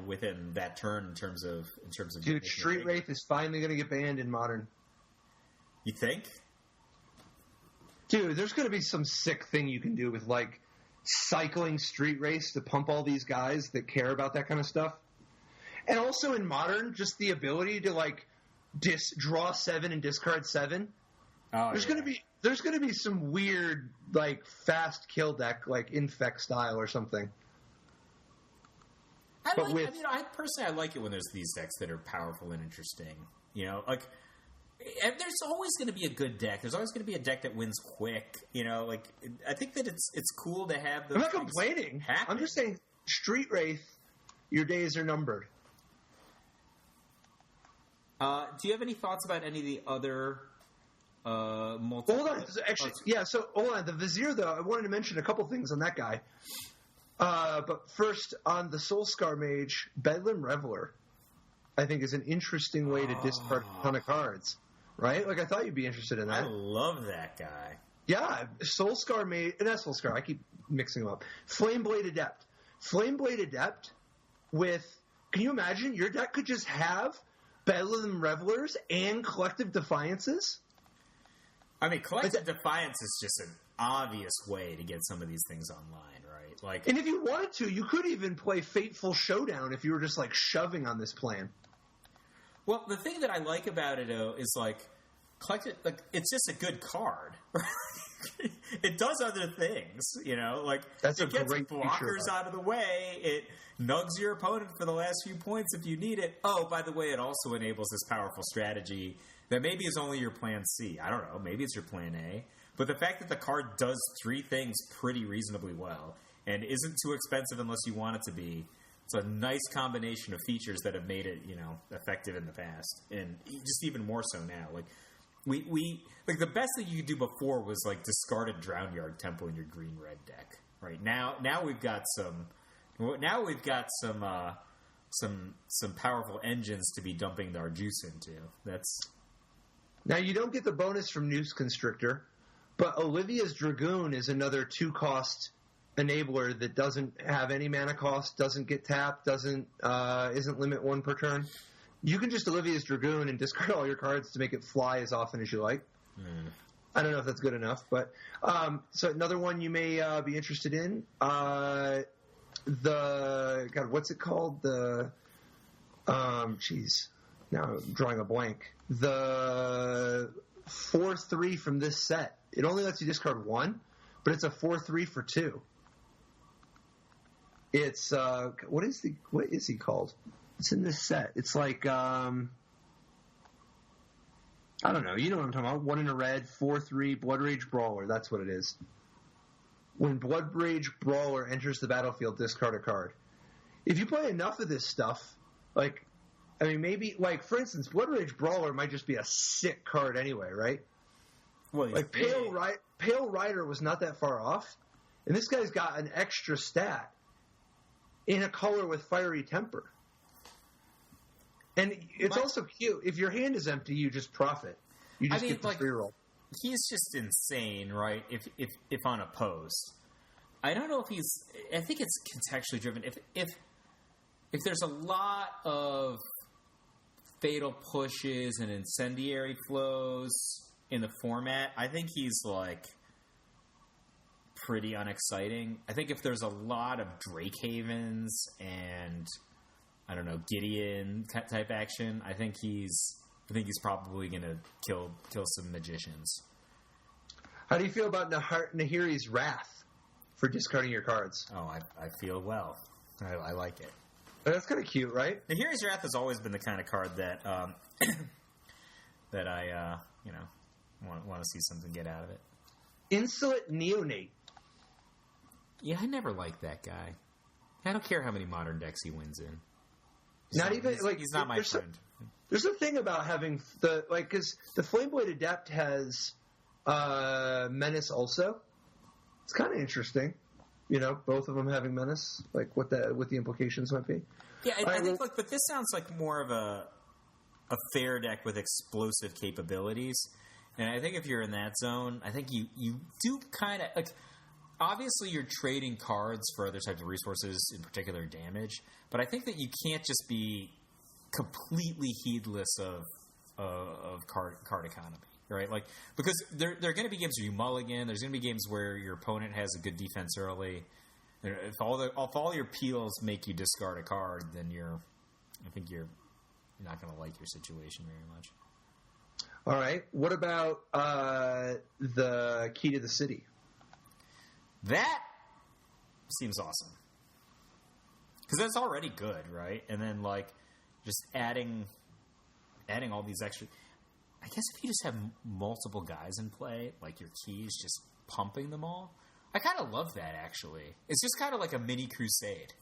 within that turn in terms of. Dude, Street Wraith is finally going to get banned in Modern. You think? Dude, there's going to be some sick thing you can do with like cycling Street Race to pump all these guys that care about that kind of stuff. And also in Modern, just the ability to like draw 7 and discard 7. Oh, there's gonna be some weird like fast kill deck like Infect style or something. I personally like it when there's these decks that are powerful and interesting. You know, like and there's always going to be a good deck. There's always going to be a deck that wins quick. You know, like I think that it's cool to have those. I'm not complaining. Happen. I'm just saying, Street Wraith, your days are numbered. Do you have any thoughts about any of the other Hold on. Actually, yeah, so hold on. The Vizier, though, I wanted to mention a couple things on that guy. But first, on the Soulscar Mage, Bedlam Reveler, I think is an interesting way to discard a ton of cards. Right? Like, I thought you'd be interested in that. I love that guy. Yeah, Soulscar Mage, not Soulscar, I keep mixing them up. Flameblade Adept. Flameblade Adept with, can you imagine, your deck could just have Bedlam Revelers and Collective Defiances? I mean, Collective Defiance is just an obvious way to get some of these things online, right? Like, and if you wanted to, you could even play Fateful Showdown if you were just, like, shoving on this plan. Well, the thing that I like about it, though, is, like, Collective, like, it's just a good card. It does other things, you know? Like, that's it gets blockers out of the way. It nugs your opponent for the last few points if you need it. Oh, by the way, it also enables this powerful strategy that maybe is only your plan C. I don't know. Maybe it's your plan A. But the fact that the card does 3 things pretty reasonably well and isn't too expensive unless you want it to be, it's a nice combination of features that have made it, you know, effective in the past. And just even more so now. Like, we like the best thing you could do before was like discard a Drownyard Temple in your green-red deck. Right? Now we've got some powerful engines to be dumping our juice into. Now, you don't get the bonus from Noose Constrictor, but Olivia's Dragoon is another 2-cost enabler that doesn't have any mana cost, doesn't get tapped, isn't limit 1 per turn. You can just Olivia's Dragoon and discard all your cards to make it fly as often as you like. I don't know if that's good enough, but so another one you may be interested in, what's it called? Now I'm drawing a blank. The 4/3 from this set. It only lets you discard 1, but it's a 4/3 for 2. It's what is he called? It's in this set. It's like I don't know. You know what I'm talking about. 1 in a red, 4/3 Blood Rage Brawler. That's what it is. When Blood Rage Brawler enters the battlefield, discard a card. If you play enough of this stuff, like, I mean, maybe, like, for instance, Blood Rage Brawler might just be a sick card anyway, right? Well, like, Pale Rider was not that far off, and this guy's got an extra stat in a color with Fiery Temper. And it's also cute. If your hand is empty, you just profit. You just get the free roll. He's just insane, right? If unopposed. I don't know if he's... I think it's contextually driven. If there's a lot of fatal pushes and incendiary flows in the format, I think he's, like, pretty unexciting. I think if there's a lot of Drake Havens and, I don't know, Gideon type action, I think he's probably going to kill some magicians. How do you feel about Nahiri's Wrath for discarding your cards? Oh, I feel well. I like it. That's kind of cute, right? Nahiri's Wrath has always been the kind of card that that I want to see something get out of it. Insolent Neonate. Yeah, I never liked that guy. I don't care how many modern decks he wins in. He's not my friend. There's a thing about having because the Flameblade Adept has Menace also. It's kind of interesting, you know, both of them having Menace, like what the implications might be. Yeah, I think but this sounds like more of a fair deck with explosive capabilities, and I think if you're in that zone, I think you do kind of like. Obviously, you're trading cards for other types of resources, in particular damage. But I think that you can't just be completely heedless of card economy. right? Like, because there are going to be games where you mulligan. There's going to be games where your opponent has a good defense early. If all your peels make you discard a card, then I think you're not going to like your situation very much. All right. What about the Key to the City? That seems awesome. Because that's already good, right? And then, like, just adding all these extra... I guess if you just have multiple guys in play, like your keys just pumping them all, I kind of love that, actually. It's just kind of like a mini crusade.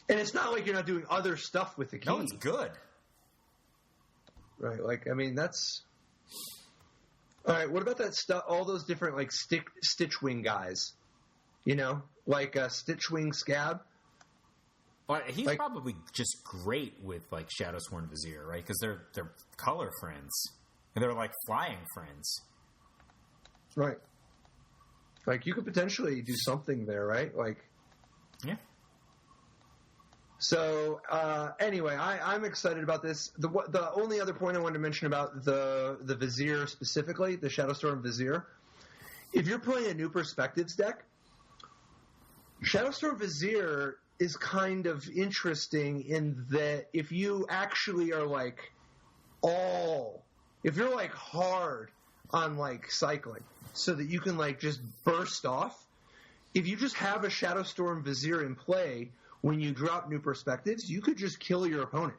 And it's not like you're not doing other stuff with the key. No, it's good. Right, like, I mean, that's... All right, what about that stuff, all those different, like, Stitchwing guys? You know? Like Stitchwing Scab? Well, he's probably just great with, like, Shadowsworn Vizier, right? Because they're color friends. And they're, like, flying friends. Right. Like, you could potentially do something there, right? Like... Yeah. So, anyway, I'm excited about this. The only other point I wanted to mention about the Vizier specifically, the Shadowstorm Vizier, if you're playing a New Perspectives deck, Shadowstorm Vizier is kind of interesting in that if you actually are like if you're like hard on like cycling so that you can like just burst off, if you just have a Shadowstorm Vizier in play when you drop New Perspectives, you could just kill your opponent.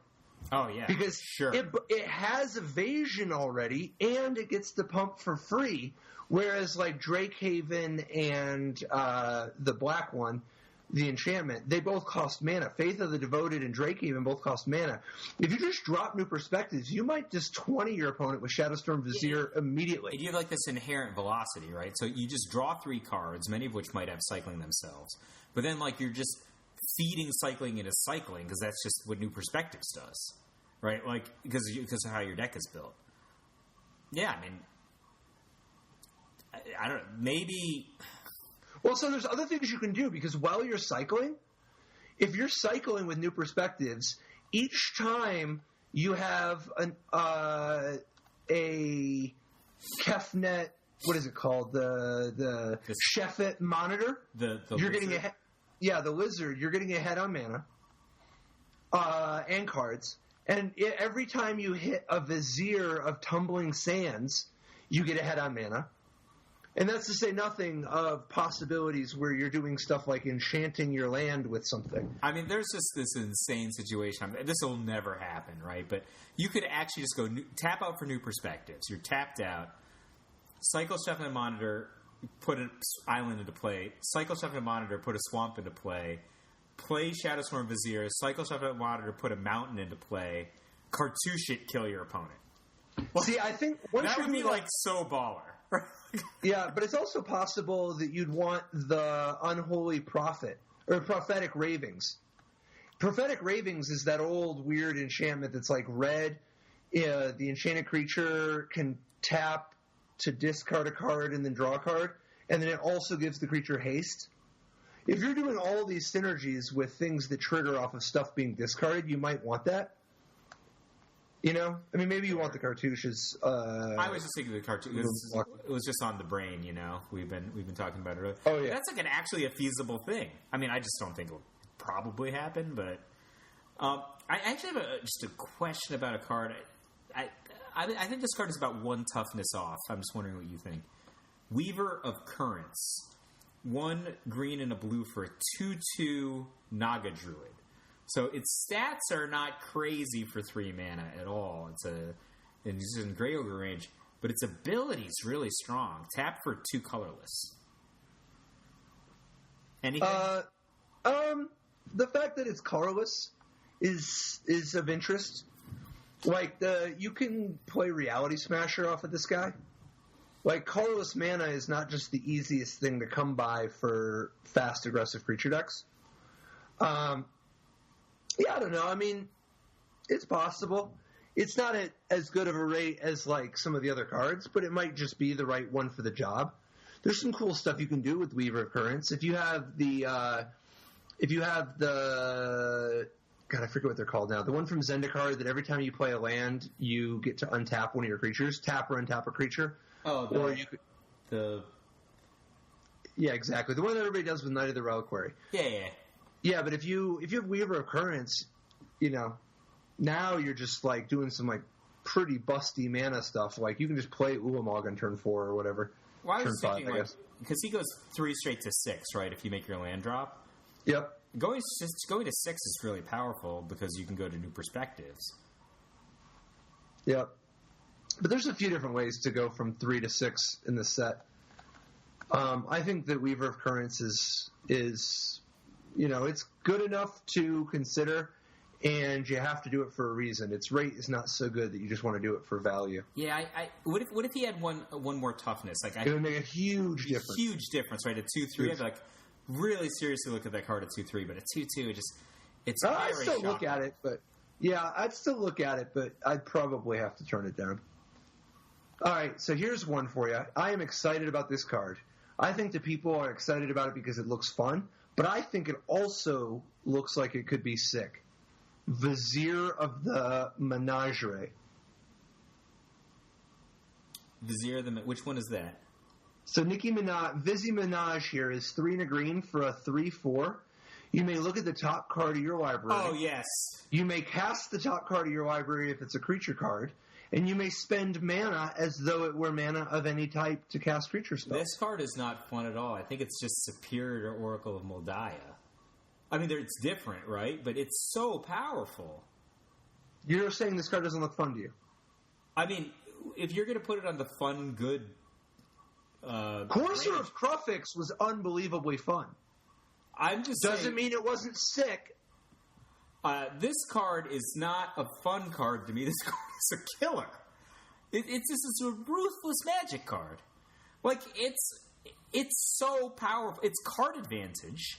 Oh, yeah. Because sure. it has evasion already, and it gets to pump for free, whereas like Drake Haven and the black one, the enchantment, they both cost mana. Faith of the Devoted and Drake Haven both cost mana. If you just drop New Perspectives, you might just 20 your opponent with Shadowstorm Vizier immediately. You have like this inherent velocity, right? So you just draw 3 cards, many of which might have cycling themselves. But then like you're just feeding cycling into cycling because that's just what New Perspectives does, right? Like because of how your deck is built. Yeah, I mean, I don't know. Maybe. Well, so there's other things you can do because while you're cycling, if you're cycling with New Perspectives, each time you have a Kefnet, what is it called? The Sheffet monitor. You're getting the lizard. You're getting ahead on mana and cards, and every time you hit a Vizier of Tumbling Sands, you get ahead on mana. And that's to say nothing of possibilities where you're doing stuff like enchanting your land with something. I mean, there's just this insane situation. This will never happen, right? But you could actually just go tap out for New Perspectives. You're tapped out. Cycle Stuff and Monitor, put an island into play. Cycle Stuff and Monitor, put a swamp into play. Play Shadowstorm Vizier. Cycle Stuff and Monitor, put a mountain into play. Cartouche it, kill your opponent. Well, see, I think that would be like so baller. Yeah, but it's also possible that you'd want the Unholy Prophet or Prophetic Ravings. Prophetic Ravings is that old weird enchantment that's like red. The enchanted creature can tap to discard a card and then draw a card, and then it also gives the creature haste. If you're doing all these synergies with things that trigger off of stuff being discarded, you might want that. You know? I mean, maybe you want the Cartouches. I was just thinking the Cartouches. It was just on the brain, you know? We've been talking about it earlier. Oh, yeah. That's like actually a feasible thing. I mean, I just don't think it will probably happen, but... I actually have just a question about a card. I think this card is about 1 toughness off. I'm just wondering what you think. Weaver of Currents. 1 green and a blue for a 2/2 Naga Druid. So its stats are not crazy for 3 mana at all. It's in Grey Ogre range, but its ability is really strong. Tap for 2 colorless. Anything? The fact that it's colorless is of interest. Like you can play Reality Smasher off of this guy. Like colorless mana is not just the easiest thing to come by for fast aggressive creature decks. Yeah, I don't know. I mean, it's possible. It's not at as good of a rate as like some of the other cards, but it might just be the right one for the job. There's some cool stuff you can do with Weaver of Currents. If you have the God, I forget what they're called now. The one from Zendikar that every time you play a land, you get to untap one of your creatures. Tap or untap a creature. Oh, yeah, exactly. The one that everybody does with Knight of the Reliquary. Yeah. Yeah, but if you have Weaver of Currents, now you're just like doing some like pretty busty mana stuff. Like you can just play Ulamog on turn 4 or whatever. Well, I was thinking because he goes 3 straight to 6, right? If you make your land drop. Yep. Going to 6 is really powerful because you can go to new perspectives. Yep. But there's a few different ways to go from 3 to 6 in the set. I think that Weaver of Currents is it's good enough to consider, and you have to do it for a reason. Its rate is not so good that you just want to do it for value. Yeah, what if he had one more toughness? Like it would make a huge difference. Huge difference, right? At 2/3, I'd be like really seriously look at that card at 2/3, but at 2/2, it's very I'd still shocking. look at it, but I'd still look at it, but I'd probably have to turn it down. All right, so here's one for you. I am excited about this card. I think the people are excited about it because it looks fun, but I think it also looks like it could be sick. Vizier of the Menagerie. Vizier of the... Which one is that? So Nicki Minaj, Vizzy Minaj here is 3 and a green for a 3/4. You may look at the top card of your library. Oh, yes. You may cast the top card of your library if it's a creature card, and you may spend mana as though it were mana of any type to cast creature spells. This card is not fun at all. I think it's just superior to Oracle of Moldiah. I mean, it's different, right? But it's so powerful. You're saying this card doesn't look fun to you? I mean, if you're going to put it on the fun, good... Courser of Kruphix was unbelievably fun. I'm just Doesn't saying, mean it wasn't sick. This card is not a fun card to me. This card is a killer. It's a ruthless magic card. Like, it's so powerful. It's card advantage.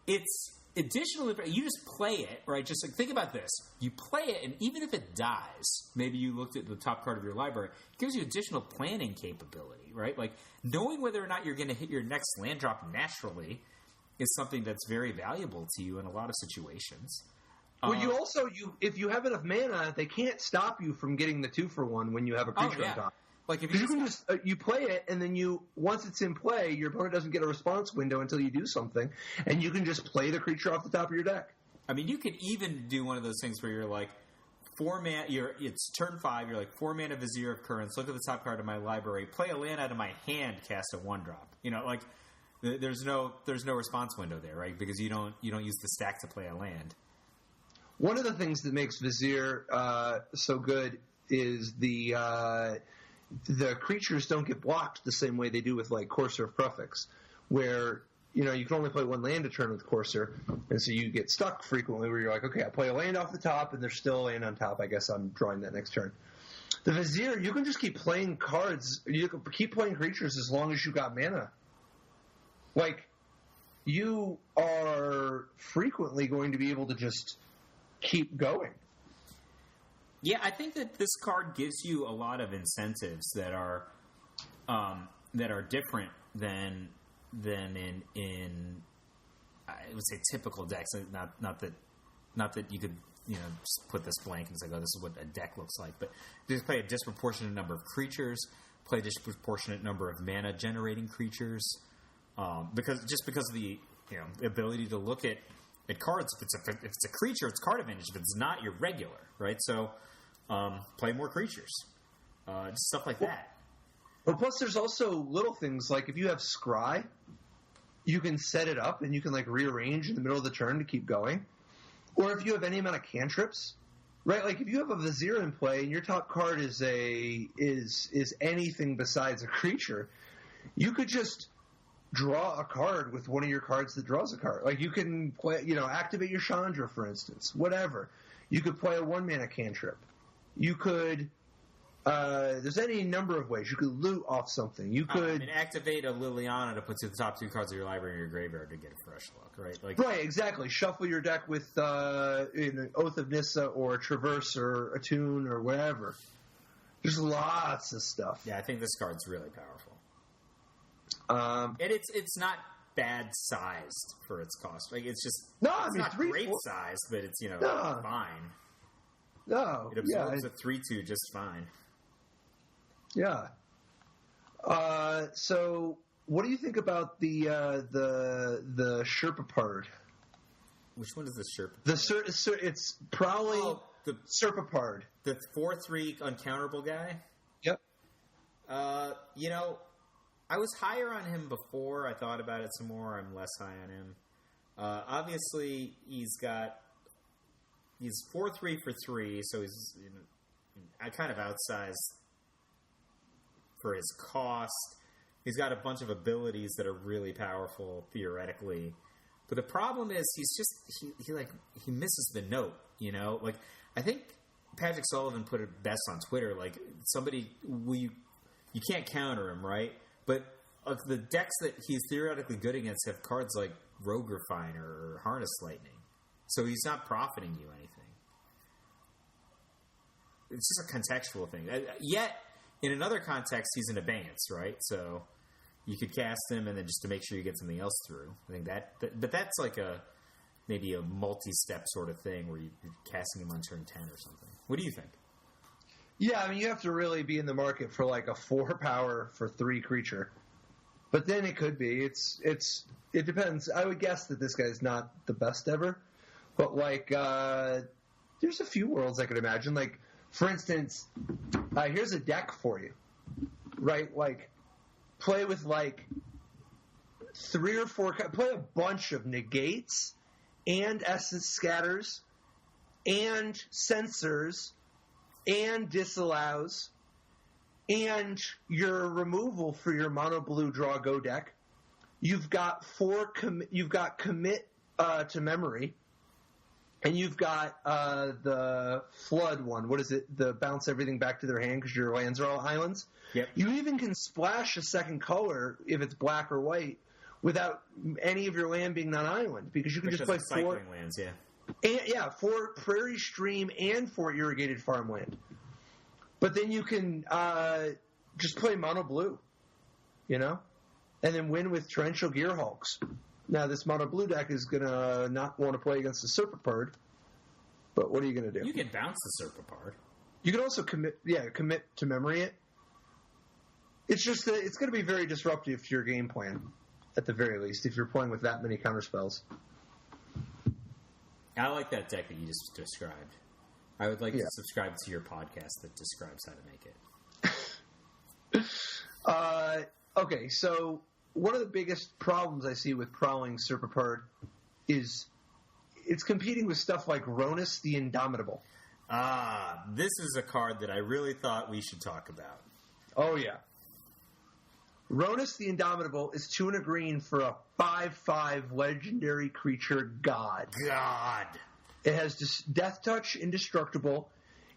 It's additional. You just play it, right? Just like, think about this. You play it, and even if it dies, maybe you looked at the top card of your library, it gives you additional planning capability, right? Like, knowing whether or not you're going to hit your next land drop naturally is something that's very valuable to you in a lot of situations. Well, you also, if you have enough mana, they can't stop you from getting the 2-for-1 when you have a creature on top. Like if you can just you play it, and then once it's in play, your opponent doesn't get a response window until you do something, and you can just play the creature off the top of your deck. I mean, you could even do one of those things where you're like, 4 mana. It's turn 5. You're like 4 mana Vizier of Currents. Look at the top card of my library. Play a land out of my hand. Cast a 1-drop. Like there's no response window there, right? Because you don't use the stack to play a land. One of the things that makes Vizier so good is the creatures don't get blocked the same way they do with like Courser of Kruphix, where you can only play 1 land a turn with Courser, and so you get stuck frequently where you're like, okay, I play a land off the top, and there's still a land on top. I guess I'm drawing that next turn. The Vizier, you can just keep playing cards. You can keep playing creatures as long as you got mana. Like, you are frequently going to be able to just keep going. Yeah, I think that this card gives you a lot of incentives that are different than in I would say typical decks. Not that you could just put this blank and say, oh, this is what a deck looks like. But just play a disproportionate number of creatures, play a disproportionate number of mana generating creatures, because of the ability to look at cards. If it's a creature, it's card advantage. If it's not, you're regular, right? So play more creatures, just stuff like that. Well, plus there's also little things like if you have Scry, you can set it up and you can like rearrange in the middle of the turn to keep going. Or if you have any amount of cantrips, right? Like if you have a Vizier in play and your top card is anything besides a creature, you could just draw a card with one of your cards that draws a card. Like you can play, activate your Chandra, for instance, whatever. You could play a 1-mana cantrip. You could, there's any number of ways. You could loot off something. You could activate a Liliana to put to the top 2 cards of your library in your graveyard to get a fresh look, right? Right, exactly. Shuffle your deck with Oath of Nissa or Traverse or Attune or whatever. There's lots of stuff. Yeah, I think this card's really powerful. And it's not bad sized for its cost. Like it's just it's not great sized, but it's fine. No, it absorbs a 3/2 just fine. Yeah. So, what do you think about the Sherpa Pard? Which one is the Sherpa? It's probably the Sherpa Pard, the 4/3 uncounterable guy. Yep. I was higher on him before. I thought about it some more. I'm less high on him. Obviously, he's 4/3 for 3, so he's kind of outsized for his cost. He's got a bunch of abilities that are really powerful theoretically, but the problem is he misses the note. Like I think Patrick Sullivan put it best on Twitter. Like you can't counter him, right? But the decks that he's theoretically good against have cards like Rogue Refiner or Harness Lightning, so he's not profiting you anything. It's just a contextual thing. Yet, in another context, he's an abeyance, right? So you could cast him and then just to make sure you get something else through. I think but that's like maybe a multi-step sort of thing where you're casting him on turn 10 or something. What do you think? Yeah, I mean, you have to really be in the market for like a 4 power for 3 creature. But then it could be. It depends. I would guess that this guy's not the best ever. But like, there's a few worlds I could imagine. Like, for instance, here's a deck for you, right? Like, play with like 3 or 4. Play a bunch of negates and essence scatters and censors and disallows and your removal for your mono blue draw go deck. You've got commit to memory, and you've got the flood one. What is it? The bounce everything back to their hand because your lands are all islands. Yep. You even can splash a second color if it's black or white without any of your land being non-island because you can just play 4 lands. Yeah. And, 4 Prairie Stream and 4 irrigated farmland. But then you can just play mono blue, and then win with Torrential Gearhulks. Now, this mono blue deck is going to not want to play against the Serpent Pard, but what are you going to do? You can bounce the Serpent Pard. You can also commit to memory it. It's just that it's going to be very disruptive to your game plan, at the very least, if you're playing with that many counterspells. I like that deck that you just described. I would like to subscribe to your podcast that describes how to make it. Okay, so one of the biggest problems I see with Prowling Serpent Pard is it's competing with stuff like Ronus the Indomitable. This is a card that I really thought we should talk about. Oh, yeah. Ronus the Indomitable is 2 and a green for a 5/5 legendary creature god. It has Death Touch, indestructible.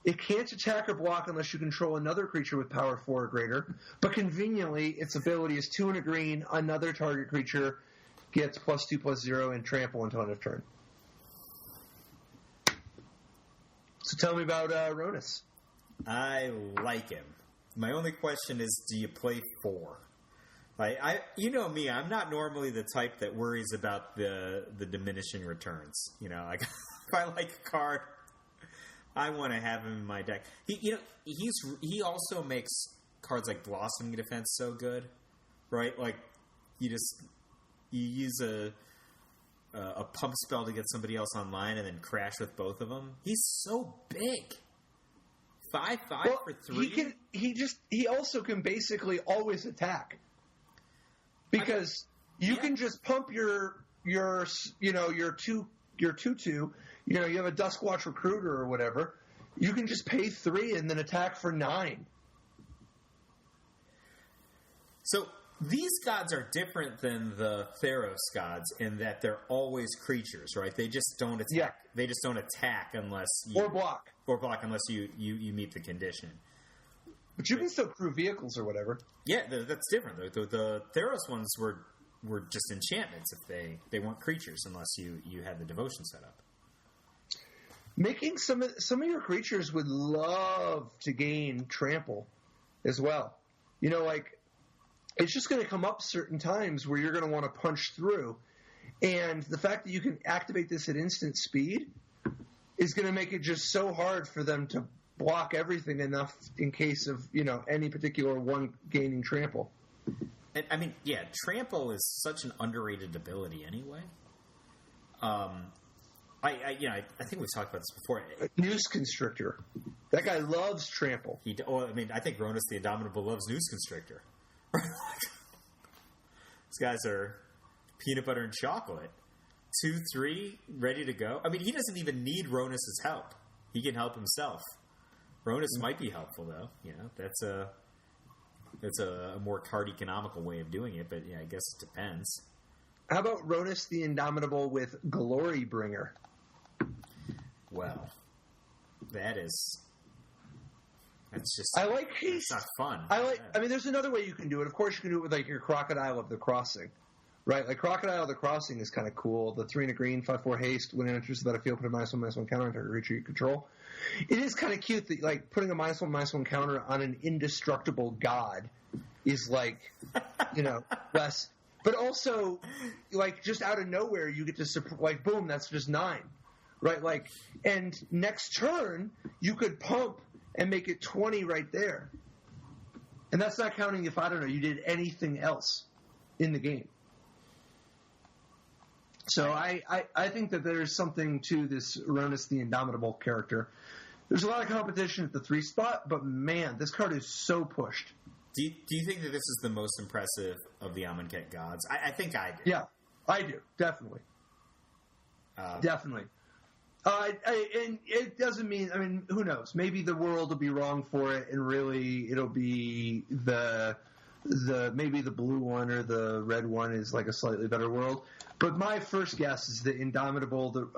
It can't attack or block unless you control another creature with power 4 or greater. But conveniently, its ability is 2 and a green. Another target creature gets +2/+0 and trample until end of turn. So tell me about Ronus. I like him. My only question is, do you play 4? You know me, I'm not normally the type that worries about the diminishing returns. If I like a card, I want to have him in my deck. He also makes cards like Blossoming Defense so good, right? Like you use a pump spell to get somebody else online and then crash with both of them. He's so big. 5/5 for 3. He also can basically always attack. Because you can just pump your 2/2. You have a Duskwatch Recruiter or whatever. You can just pay 3 and then attack for 9. So these gods are different than the Theros gods in that they're always creatures, right? They just don't attack. Yeah. They just don't attack unless you or block unless you meet the condition. But you can still crew vehicles or whatever. Yeah, that's different. The Theros ones were just enchantments if they weren't creatures unless you had the devotion set up. Making some of your creatures would love to gain trample as well. it's just going to come up certain times where you're going to want to punch through. And the fact that you can activate this at instant speed is going to make it just so hard for them to block everything enough in case of, any particular one gaining trample. I mean, yeah, trample is such an underrated ability anyway. I think we've talked about this before. Noose Constrictor. That guy loves trample. I think Ronus the Indomitable loves Noose Constrictor. These guys are peanut butter and chocolate. 2-3, ready to go. I mean, he doesn't even need Ronus's help. He can help himself. Ronus might be helpful, though. That's a more card economical way of doing it, but yeah, I guess it depends. How about Ronus the Indomitable with Glory Bringer? Well, that's just... I like haste. It's not fun. I mean, there's another way you can do it. Of course, you can do it with, like, your Crocodile of the Crossing. Right? Like, Crocodile of the Crossing is kind of cool. The 3 and a green, 5/4 haste. When it enters the battlefield, put a -1/-1 counter on target creature you control. It is kind of cute that, like, putting a -1/-1 counter on an indestructible god is, like, less... But also, like, just out of nowhere, you get to, like, boom, that's just 9. Right? Like, and next turn, you could pump and make it 20 right there. And that's not counting if, I don't know, you did anything else in the game. So I think that there's something to this Ronus the Indomitable character. There's a lot of competition at the 3 spot, but man, this card is so pushed. Do you think that this is the most impressive of the Amonkhet gods? I think I do. Yeah, I do. Definitely. Definitely. And it doesn't mean, I mean, who knows? Maybe the world will be wrong for it, and really it'll be maybe the blue one or the red one is like a slightly better world. But my first guess is the Indomitable.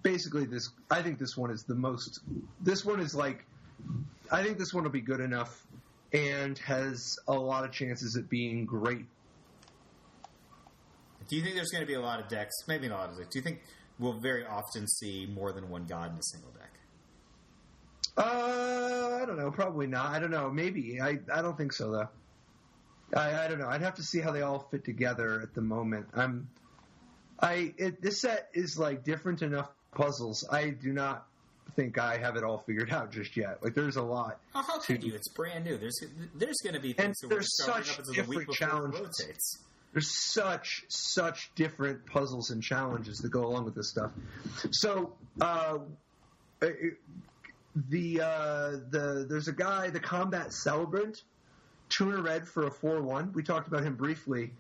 Basically, I think this one is the most. This one is like, I think this one will be good enough and has a lot of chances at being great. Do you think there's going to be a lot of decks? Maybe not a lot of decks. Do you think we'll very often see more than one god in a single deck? I don't know. Probably not. I don't know. Maybe. I don't think so, though. I don't know. I'd have to see how they all fit together at the moment. This set is like different enough puzzles. I do not think I have it all figured out just yet. Like, there's a lot. Oh, how could you? It's brand new. There's going to be things that we're such up different challenges. There's such different puzzles and challenges that go along with this stuff. So, there's a guy, the Combat Celebrant, 2 in a red for a 4/1. We talked about him briefly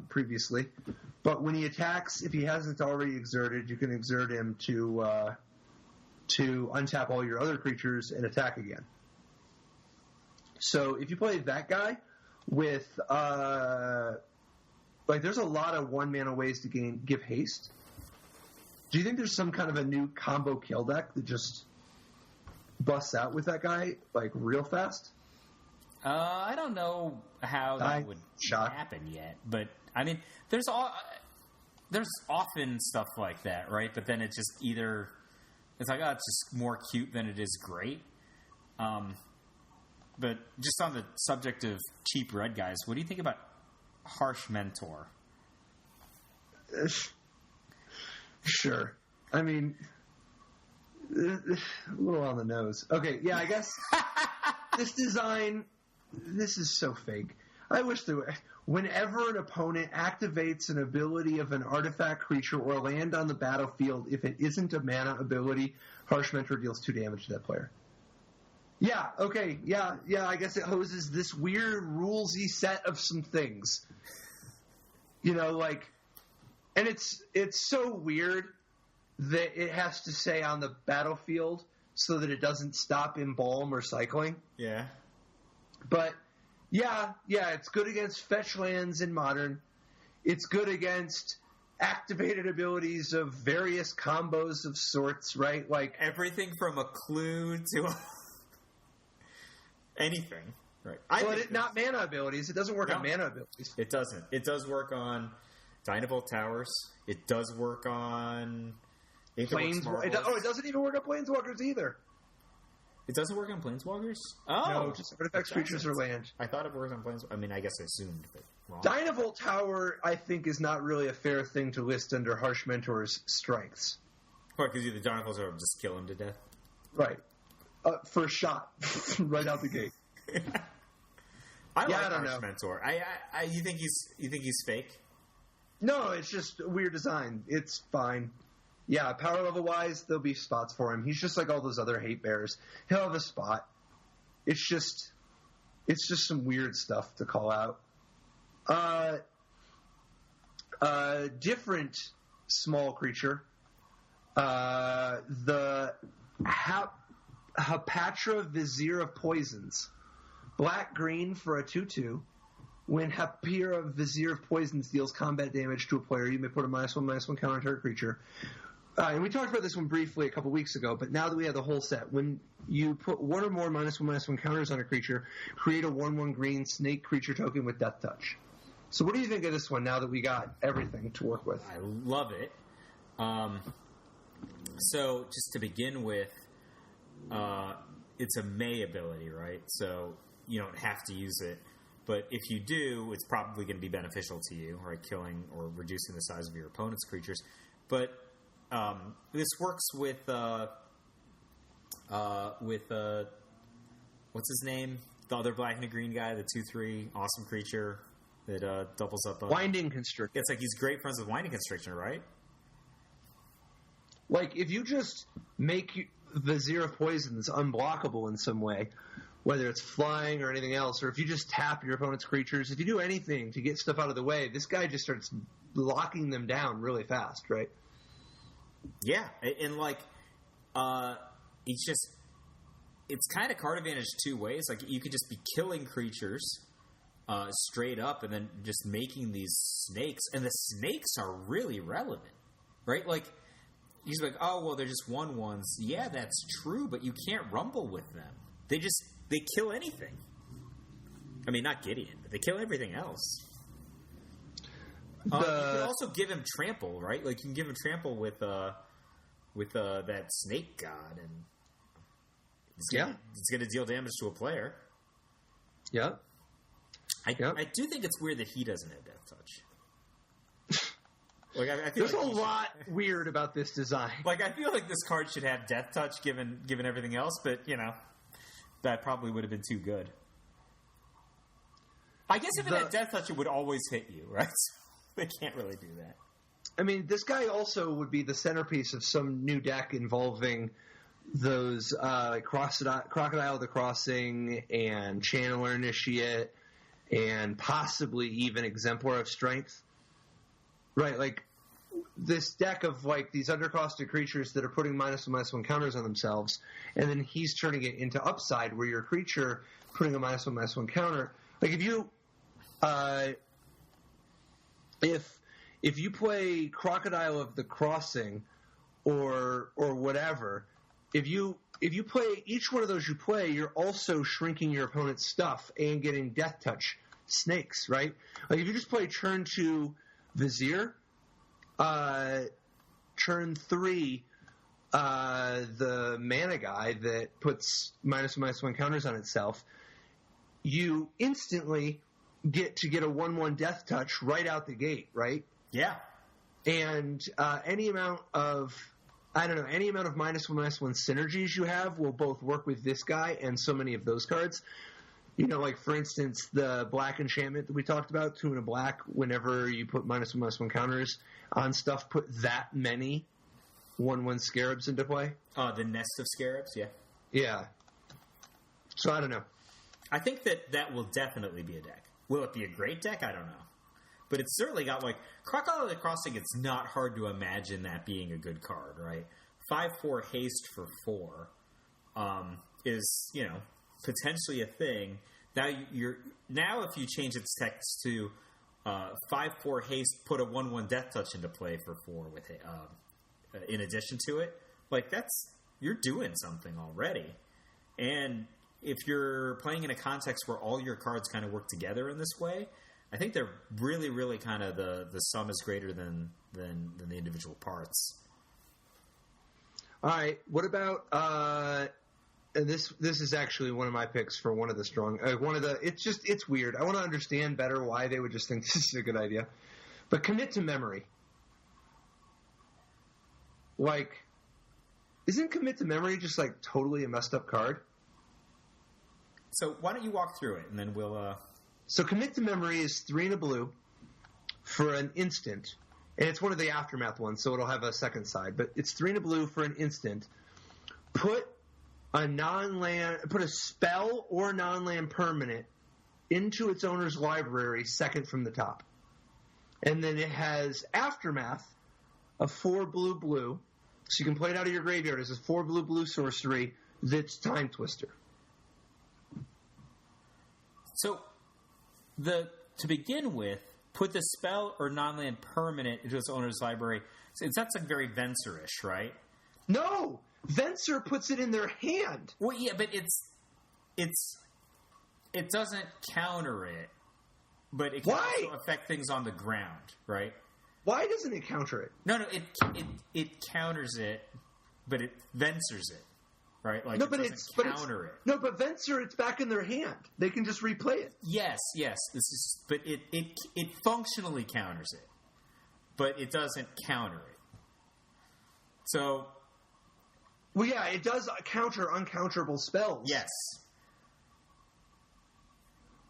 previously. But when he attacks, if he hasn't already exerted, you can exert him to untap all your other creatures and attack again. So if you play that guy with there's a lot of 1-mana ways to give haste. Do you think there's some kind of a new combo kill deck that just busts out with that guy like real fast? I don't know how that would happen yet, but I mean, there's often stuff like that, right? But then it's just it's like, oh, it's just more cute than it is great. But just on the subject of cheap red guys, what do you think about Harsh Mentor? Sure. I mean, a little on the nose. Okay, yeah, I guess this design, this is so fake. I wish there were... Whenever an opponent activates an ability of an artifact, creature, or land on the battlefield, if it isn't a mana ability, Harsh Mentor deals 2 damage to that player. Yeah, okay, yeah, I guess it hoses this weird rulesy set of some things. And it's so weird that it has to say on the battlefield so that it doesn't stop Embalm or cycling. Yeah. But... Yeah, it's good against fetch lands in Modern. It's good against activated abilities of various combos of sorts, right? Like everything from a clue to anything, right? Not mana abilities. It doesn't work on mana abilities. It doesn't. It does work on Dynavolt Towers. It does work on Planeswalkers. It doesn't even work on Planeswalkers either. It doesn't work on Planeswalkers? Oh! No, just artifacts, creatures, or land. I thought it worked on Planeswalkers. I mean, I guess I assumed, but wrong. Dynavolt Tower, I think, is not really a fair thing to list under Harsh Mentor's strengths. What, because the Dynavolt Tower will just kill him to death? Right. First shot. Right out the gate. I like Harsh Mentor. You think he's fake? No, it's just a weird design. It's fine. Yeah, power level wise, there'll be spots for him. He's just like all those other hate bears. He'll have a spot. It's just some weird stuff to call out. Different small creature. The Hapatra Vizier of Poisons. Black-green for a 2/2. When Hapatra Vizier of Poisons deals combat damage to a player, you may put a -1/-1 counter on target creature. And we talked about this one briefly a couple weeks ago, but now that we have the whole set, when you put one or more -1/-1 counters on a creature, create a 1/1 green snake creature token with Death Touch. So what do you think of this one now that we got everything to work with? I love it. So just to begin with, it's a May ability, right? So you don't have to use it. But if you do, it's probably going to be beneficial to you, right? Killing or reducing the size of your opponent's creatures. But this works with what's his name? The other black and green guy, the 2/3 awesome creature that doubles up. Winding Constrictor. It's like he's great friends with Winding Constrictor, right? Like if you just make Vizier of Poisons unblockable in some way, whether it's flying or anything else, or if you just tap your opponent's creatures, if you do anything to get stuff out of the way, this guy just starts locking them down really fast, right? Yeah, and like, it's kind of card advantage two ways. Like, you could just be killing creatures straight up and then just making these snakes, and the snakes are really relevant, right? Like, he's like, oh, well, they're just 1/1s. Yeah, that's true, but you can't rumble with them. They kill anything. I mean, not Gideon, but they kill everything else. You can also give him trample, right? Like, you can give him trample with that snake god, and it's going to deal damage to a player. Yeah. I do think it's weird that he doesn't have Death Touch. Like, I feel There's a lot weird about this design. Like, I feel like this card should have Death Touch given everything else, but, you know, that probably would have been too good. I guess if it had Death Touch, it would always hit you, right? They can't really do that. I mean, this guy also would be the centerpiece of some new deck involving those Crocodile the Crossing and Channeler Initiate and possibly even Exemplar of Strength. Right, like this deck of like these undercosted creatures that are putting -1/-1 counters on themselves, and then he's turning it into upside where your creature putting a -1/-1 counter. Like if you play Crocodile of the Crossing or whatever, if you play each one of those you play, you're also shrinking your opponent's stuff and getting Death Touch snakes, right? Like if you just play turn 2 Vizier, turn 3 the mana guy that puts -1/-1 counters on itself, you instantly get a 1/1 Death Touch right out the gate, right? Yeah. And any amount of -1/-1 synergies you have will both work with this guy and so many of those cards. You know, like for instance, the black enchantment that we talked about, 2 and a black, whenever you put -1/-1 counters on stuff, put that many 1/1 scarabs into play. The nest of scarabs, yeah. Yeah. So I don't know. I think that will definitely be a deck. Will it be a great deck? I don't know. But it's certainly got, like, Crocodile of the Crossing, it's not hard to imagine that being a good card, right? 5/4 haste for 4 is, you know, potentially a thing. Now if you change its text to 5/4 haste, put a 1/1 Death Touch into play for 4 with it, in addition to it, like you're doing something already. And if you're playing in a context where all your cards kind of work together in this way, I think they're really, really kind of the sum is greater than the individual parts. All right. What about and this is actually one of my picks for one of the strong, it's weird. I want to understand better why they would just think this is a good idea. But commit to memory. Like, isn't commit to memory just like totally a messed up card? So why don't you walk through it and then we'll. So commit to memory is 3 and a blue for an instant, and it's one of the aftermath ones, so it'll have a second side. But it's 3 and a blue for an instant. Put a spell or non-land permanent into its owner's library second from the top. And then it has Aftermath of 4 blue. So you can play it out of your graveyard as a 4 blue sorcery that's Time Twister. So to begin with, put the spell or non-land permanent into its owner's library. That's like very Venser-ish, right? No! Venser puts it in their hand. Well, yeah, but it doesn't counter it, but it can also affect things on the ground, right? Why doesn't it counter it? No, it counters it, but it Vensers it, right? Like, no, but it doesn't counter it. No, but Venser, it's back in their hand. They can just replay it. Yes. But it functionally counters it, but it doesn't counter it. So. Well, yeah, it does counter uncounterable spells. Yes.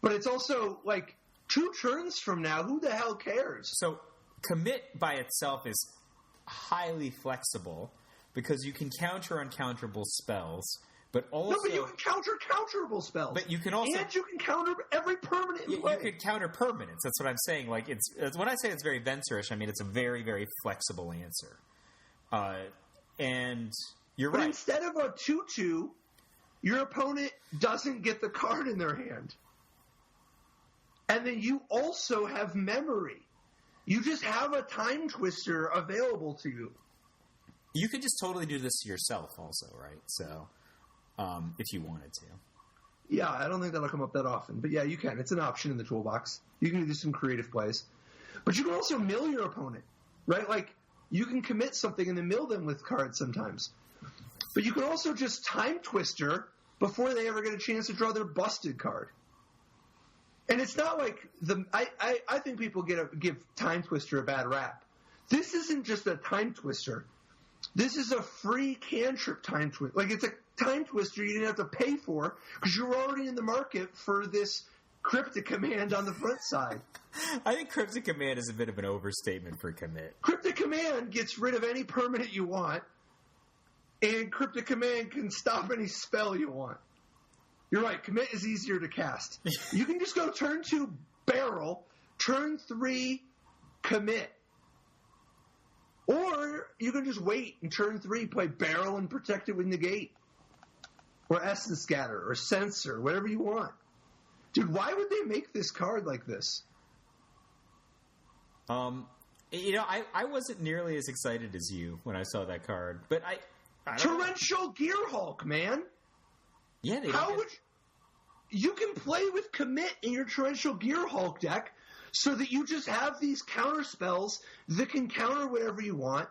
But it's also, like, 2 turns from now, who the hell cares? So, commit by itself is highly flexible because you can counter uncounterable spells, but also... No, but you can counter counterable spells. But you can also... And you can counter every permanent in play. You can counter permanents. That's what I'm saying. Like, it's when I say it's very Venserish, I mean it's a very, very flexible answer. And... You're right. But instead of a 2/2, your opponent doesn't get the card in their hand. And then you also have memory. You just have a Time Twister available to you. You could just totally do this yourself also, right? So, if you wanted to. Yeah, I don't think that'll come up that often. But yeah, you can. It's an option in the toolbox. You can do some creative plays. But you can also mill your opponent, right? Like, you can commit something and then mill them with cards sometimes. But you can also just Time Twister before they ever get a chance to draw their busted card. And it's not like I think people give Time Twister a bad rap. This isn't just a Time Twister. This is a free cantrip Time Twister. Like, it's a Time Twister you didn't have to pay for because you're already in the market for this Cryptic Command on the front side. I think Cryptic Command is a bit of an overstatement for commit. Cryptic Command gets rid of any permanent you want. And Cryptic Command can stop any spell you want. You're right. Commit is easier to cast. You can just go turn 2 barrel, turn 3 commit. Or you can just wait and turn 3 play barrel and protect it with negate. Or Essence Scatter or Censor, whatever you want. Dude, why would they make this card like this? I wasn't nearly as excited as you when I saw that card, but I Torrential Gearhulk, man. Yeah, you can play with commit in your Torrential Gearhulk deck so that you just have these counter spells that can counter whatever you want,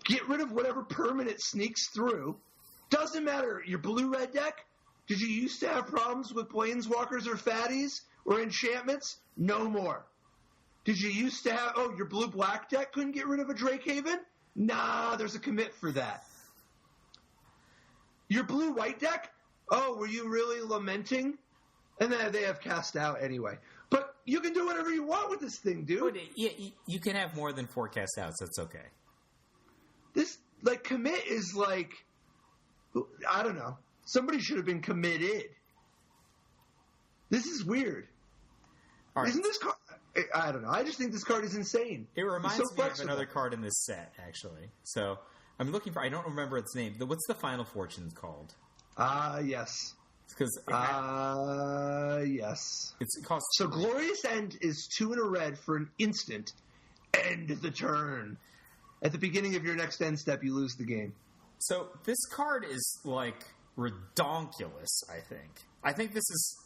get rid of whatever permanent sneaks through. Doesn't matter. Your blue-red deck, did you used to have problems with Planeswalkers or Fatties or enchantments? No more. Did you used to have, your blue-black deck couldn't get rid of a Drake Haven? Nah, there's a commit for that. Your blue-white deck? Oh, were you really lamenting? And then they have cast out anyway. But you can do whatever you want with this thing, dude. Yeah, you can have more than 4 cast outs. That's okay. This, commit is I don't know. Somebody should have been committed. This is weird. Right. Isn't this card... I don't know. I just think this card is insane. It reminds me of another card in this set, actually. So, I'm looking for... I don't remember its name. What's the Final Fortune called? Yes. Yes. It costs... So, Glorious End is 2 and a red for an instant. End the turn. At the beginning of your next end step, you lose the game. So, this card is, redonkulous, I think. I think this is...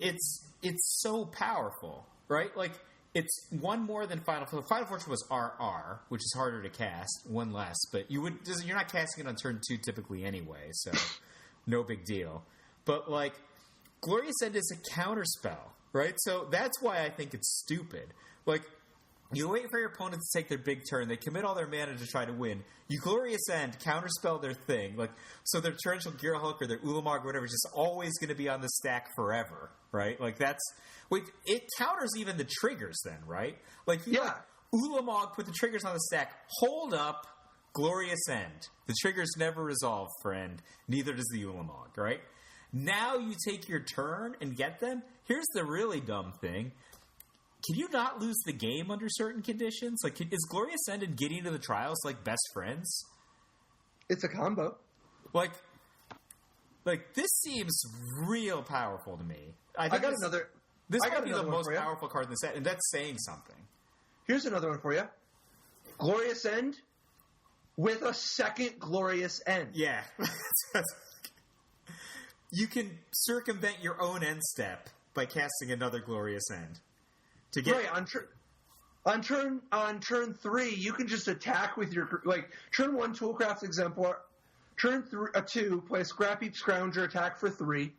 It's so powerful, right? it's one more than Final Fortune. Final Fortune was RR, which is harder to cast, one less, but you're not casting it on turn 2 typically anyway, so no big deal. But, like, Glorious End is a counterspell, right? So that's why I think it's stupid. Like, you wait for your opponent to take their big turn. They commit all their mana to try to win. You Glorious End, counterspell their thing. Like, so their Torrential Gearhulk or their Ulamog or whatever is just always going to be on the stack forever, right? Like, it counters even the triggers then, right? Like, Ulamog, put the triggers on the stack. Hold up, Glorious End. The triggers never resolve, friend. Neither does the Ulamog, right? Now you take your turn and get them. Here's the really dumb thing. Can you not lose the game under certain conditions? Like, is Glorious End and Gideon to the Trials like best friends? It's a combo. Like this seems real powerful to me. I got another. This might be the most powerful card in the set, and that's saying something. Here's another one for you. Glorious End with a second Glorious End. Yeah. You can circumvent your own end step by casting another Glorious End. To get on turn 3, you can just attack with your turn 1 Toolcraft Exemplar, turn 2 play Scrappy Scrounger, attack for 3.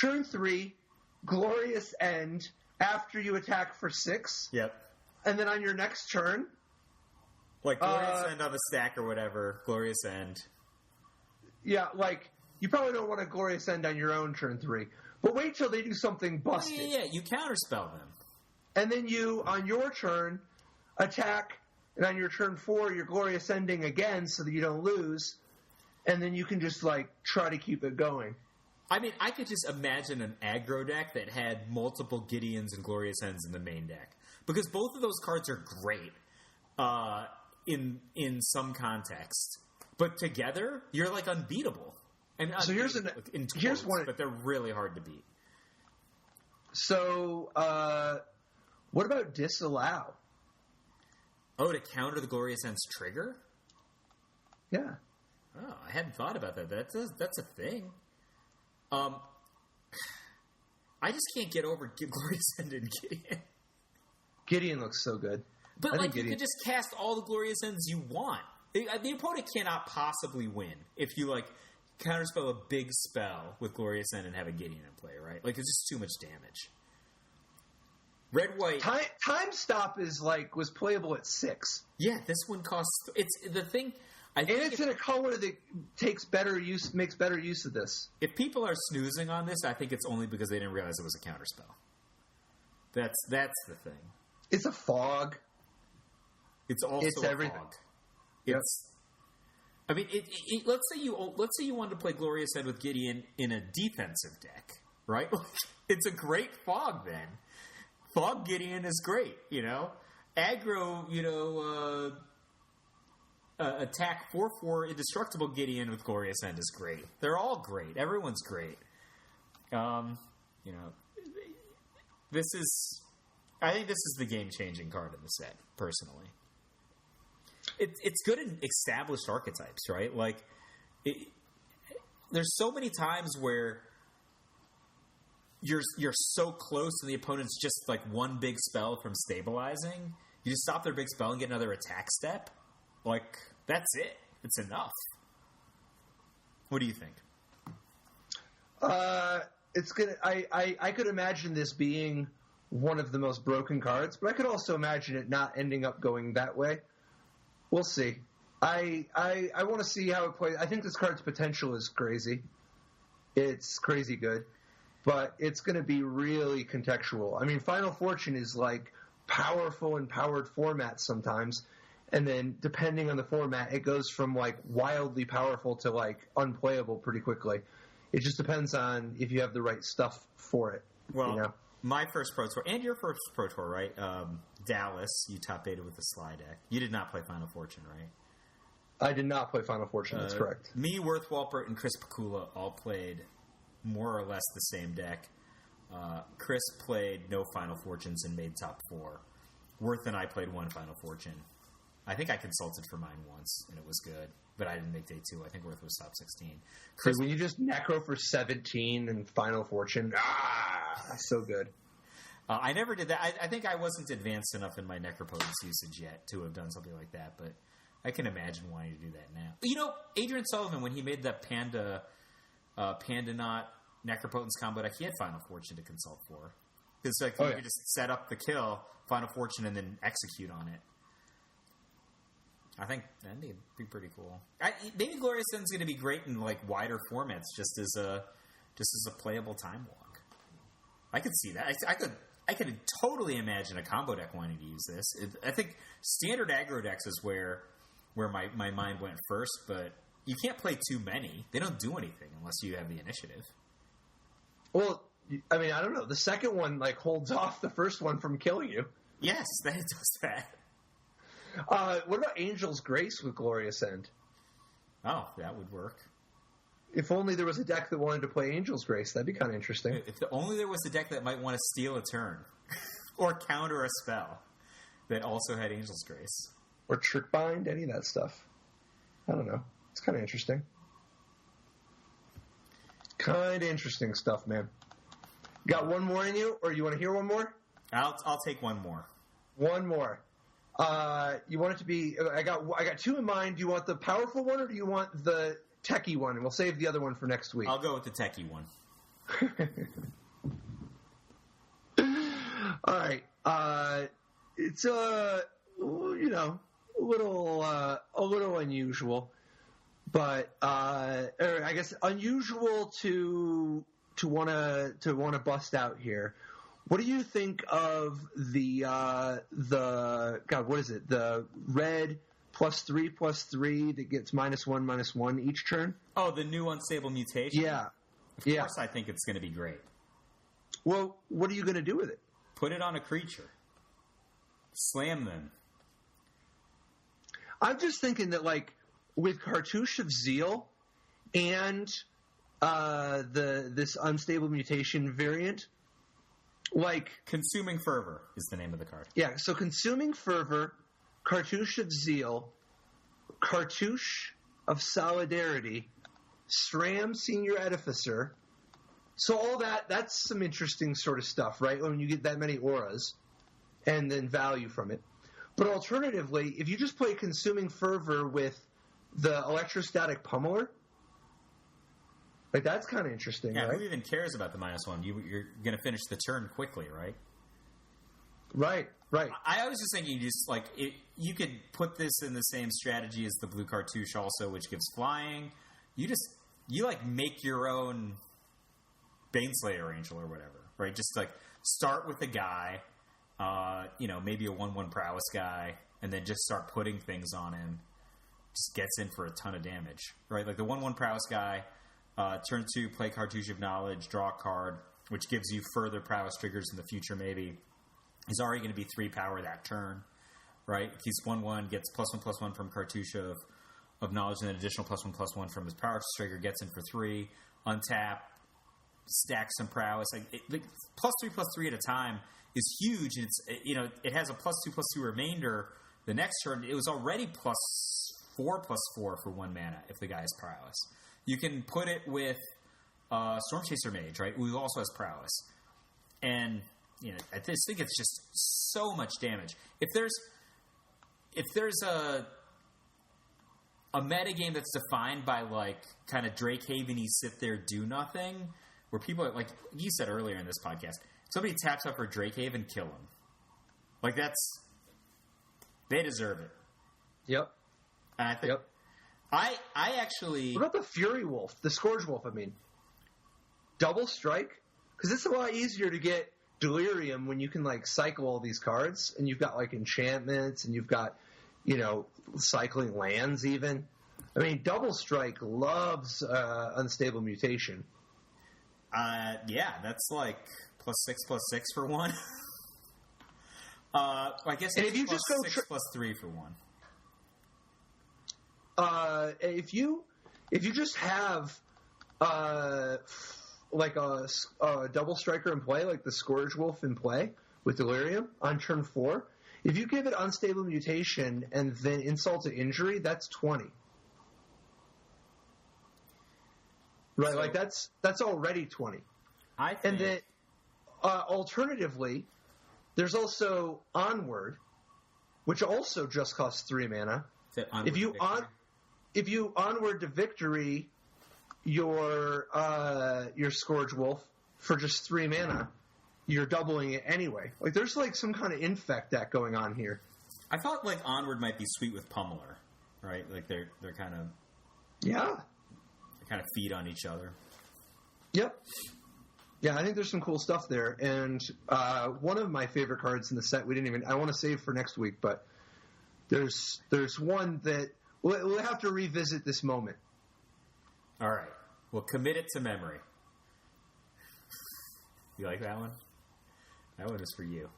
Turn 3 Glorious End after you attack for 6. Yep. And then on your next turn, like Glorious End on the stack or whatever, Glorious End. Yeah, like you probably don't want a Glorious End on your own turn 3, but wait till they do something busted. Yeah, you counterspell them. And then you, on your turn, attack, and on your turn 4, you're Glorious Ending again so that you don't lose, and then you can just, try to keep it going. I mean, I could just imagine an aggro deck that had multiple Gideons and Glorious Ends in the main deck. Because both of those cards are great in some context. But together, you're, unbeatable. And so here's one, but they're really hard to beat. So, what about Disallow? Oh, to counter the Glorious End's trigger? Yeah. Oh, I hadn't thought about that. That's a thing. I just can't get over Glorious End and Gideon. Gideon looks so good. But, you could just cast all the Glorious Ends you want. The opponent cannot possibly win if you, counterspell a big spell with Glorious End and have a Gideon in play, right? It's just too much damage. Red-white... Time Stop is, was playable at 6. Yeah, this one costs... It's the thing... It's in a color that makes better use of this. If people are snoozing on this, I think it's only because they didn't realize it was a counterspell. That's the thing. It's a fog. It's also everything. Fog. It's. I mean, let's say you wanted to play Glorious End with Gideon in a defensive deck, right? It's a great fog then. Fog Gideon is great, Aggro, attack 4/4 indestructible Gideon with Glorious End is great. They're all great. Everyone's great. I think this is the game-changing card in the set, personally. It's good in established archetypes, right? There's so many times where you're so close and the opponent's just one big spell from stabilizing. You just stop their big spell and get another attack step. That's it. It's enough. What do you think? It's gonna. I could imagine this being one of the most broken cards, but I could also imagine it not ending up going that way. We'll see. I want to see how it plays. I think this card's potential is crazy. It's crazy good, but it's going to be really contextual. I mean, Final Fortune is powerful in powered formats sometimes, and then depending on the format, it goes from wildly powerful to unplayable pretty quickly. It just depends on if you have the right stuff for it. Well, my first Pro Tour, and your first Pro Tour, right? Dallas, you top 8'd with the slide deck. You did not play Final Fortune, right? I did not play Final Fortune, that's correct. Me, Worth Walpert, and Chris Pakula all played more or less the same deck. Chris played no Final Fortunes and made top 4. Worth and I played one Final Fortune. I think I consulted for mine once, and it was good. But I didn't make day 2. I think Worth was top 16. Chris, when you just necro for 17 and Final Fortune, so good. I never did that. I think I wasn't advanced enough in my Necropotence usage yet to have done something like that, but I can imagine wanting to do that now. You know, Adrian Sullivan, when he made that Panda Knot Necropotence combo deck, he had Final Fortune to consult for. Because you could just set up the kill, Final Fortune, and then execute on it. I think that'd be pretty cool. Maybe Glorious End's going to be great in like wider formats, just as a playable time walk. I could see that. I could totally imagine a combo deck wanting to use this. I think standard aggro decks is where my mind went first, but you can't play too many. They don't do anything unless you have the initiative. Well, I mean, I don't know. The second one like holds off the first one from killing you. Yes, that does that. What about Angel's Grace with Glorious End? Oh, that would work. If only there was a deck that wanted to play Angel's Grace, that'd be kind of interesting. If only there was a deck that might want to steal a turn or counter a spell that also had Angel's Grace. Or Trick Bind, any of that stuff. I don't know. It's kind of interesting. Kind of interesting stuff, man. Got one more in you, or you want to hear one more? I'll take one more. One more. You want it to be? I got two in mind. Do you want the powerful one, or do you want the techie one? And we'll save the other one for next week. I'll go with the techie one. All right. It's a little unusual, but or I guess unusual to want to bust out here. What do you think of the what is it? The red +3/+3 that gets -1/-1 each turn? Oh, the new unstable mutation? Yeah. Of course I think it's going to be great. Well, what are you going to do with it? Put it on a creature. Slam them. I'm just thinking that, like, with Cartouche of Zeal and this unstable mutation variant, like... Consuming Fervor is the name of the card. Yeah, so Consuming Fervor, Cartouche of Zeal, Cartouche of Solidarity, SRAM Senior Edificer. So all that's some interesting sort of stuff, right? When you get that many auras and then value from it. But alternatively, if you just play Consuming Fervor with the Electrostatic Pummeler, like, that's kind of interesting, yeah, right? Who even cares about the -1? You're going to finish the turn quickly, right? Right. I was just thinking, you could put this in the same strategy as the blue Cartouche also, which gives flying. You make your own Baneslayer Angel or whatever, right? Just like start with a guy, maybe a 1/1 prowess guy, and then just start putting things on him. Just gets in for a ton of damage, right? Like the 1/1 prowess guy, turn 2, play Cartouche of Knowledge, draw a card, which gives you further prowess triggers in the future maybe. He's already going to be 3 power that turn, right? He's 1/1, gets +1/+1 from Cartouche of Knowledge, and an additional +1/+1 from his power trigger, gets in for 3, untap, stack some prowess. Like +3/+3 at a time is huge, and it's it has a +2/+2 remainder. The next turn, it was already +4/+4 for 1 mana if the guy has prowess. You can put it with Stormchaser Mage, right? Who also has prowess, and I just think it's just so much damage. If there's a metagame that's defined by like kind of Drake Haven-y sit there do nothing, where people are, like you said earlier in this podcast, somebody taps up for Drake Haven, kill him. Like they deserve it. Yep. And I think I actually. What about the Fury Wolf, the Scourge Wolf? I mean, double strike, because it's a lot easier to get Delirium when you can like cycle all these cards, and you've got like enchantments, and you've got cycling lands even. I mean, double strike loves unstable mutation. Yeah, that's like +6/+6 for 1. I guess it's if you just go +6/+3 for 1. If you just have like a double striker in play, like the Scourge Wolf in play with Delirium on turn 4, if you give it unstable mutation and then insult to injury, that's 20. Right, so, like that's already 20. I think. And then alternatively, There's also Onward, which also just costs 3 mana. If you Onward to Victory your Scourge Wolf for just 3 mana, you're doubling it anyway. Like, there's like some kind of infect deck going on here. I thought like Onward might be sweet with Pummeler, right? Like they're kind of they kind of feed on each other. Yep. Yeah, I think there's some cool stuff there. And one of my favorite cards in the set, I want to save for next week, but there's one that we'll have to revisit this moment. All right. We'll commit it to memory. You like that one? That one is for you.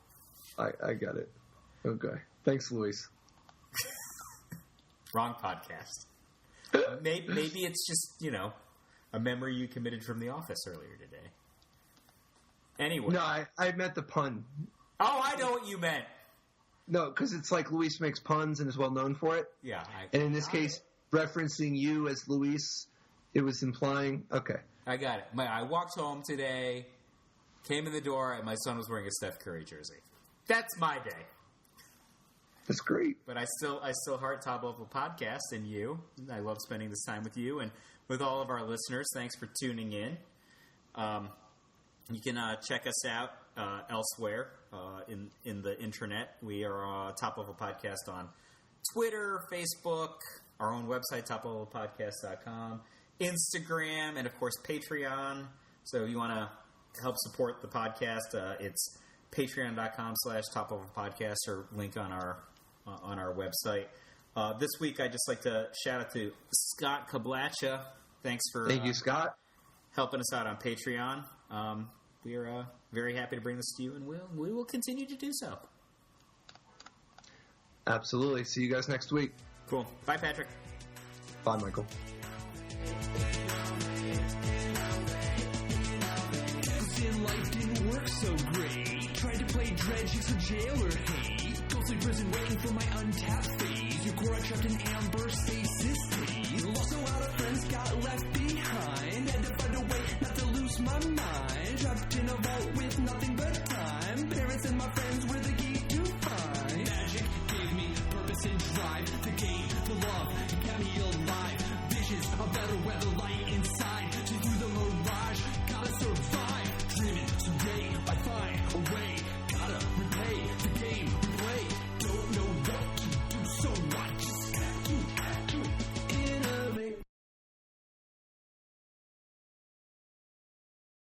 I got it. Okay. Thanks, Luis. Wrong podcast. Maybe it's just, a memory you committed from the office earlier today. Anyway. No, I meant the pun. Oh, I know what you meant. No, because it's like Luis makes puns and is well known for it. Yeah. And in this case, referencing you as Luis, it was implying... Okay. I got it. I walked home today, came in the door, and my son was wearing a Steph Curry jersey. That's my day. That's great. But I still heart Top Level Podcast and you. I love spending this time with you and with all of our listeners. Thanks for tuning in. You can check us out elsewhere in the intranet. We are Top Level Podcast on Twitter, Facebook, our own website, toplevelpodcast.com, Instagram, and, of course, Patreon. So if you want to help support the podcast, it's patreon.com/toplevelpodcast or link on our website. This week, I'd just like to shout out to Scott Kablacha. Thank you, Scott. Helping us out on Patreon. We are very happy to bring this to you, and we will continue to do so. Absolutely. See you guys next week. Cool. Bye, Patrick. Bye, Michael. Life didn't work so great. Tried to play dredge, it's a jailer hate. Ghostly prison waiting for my Untap phase. Your core trapped in amber stasis state. Lost a lot of friends, got left behind. Had to find a way not to lose my mind. Trapped in a vault with nothing but time. Parents and my friends were the key to find. Magic gave me purpose and drive. The game, the love, kept me alive. Visions of better weather, light inside. To through the mirage, gotta survive. Dreaming someday I find a way.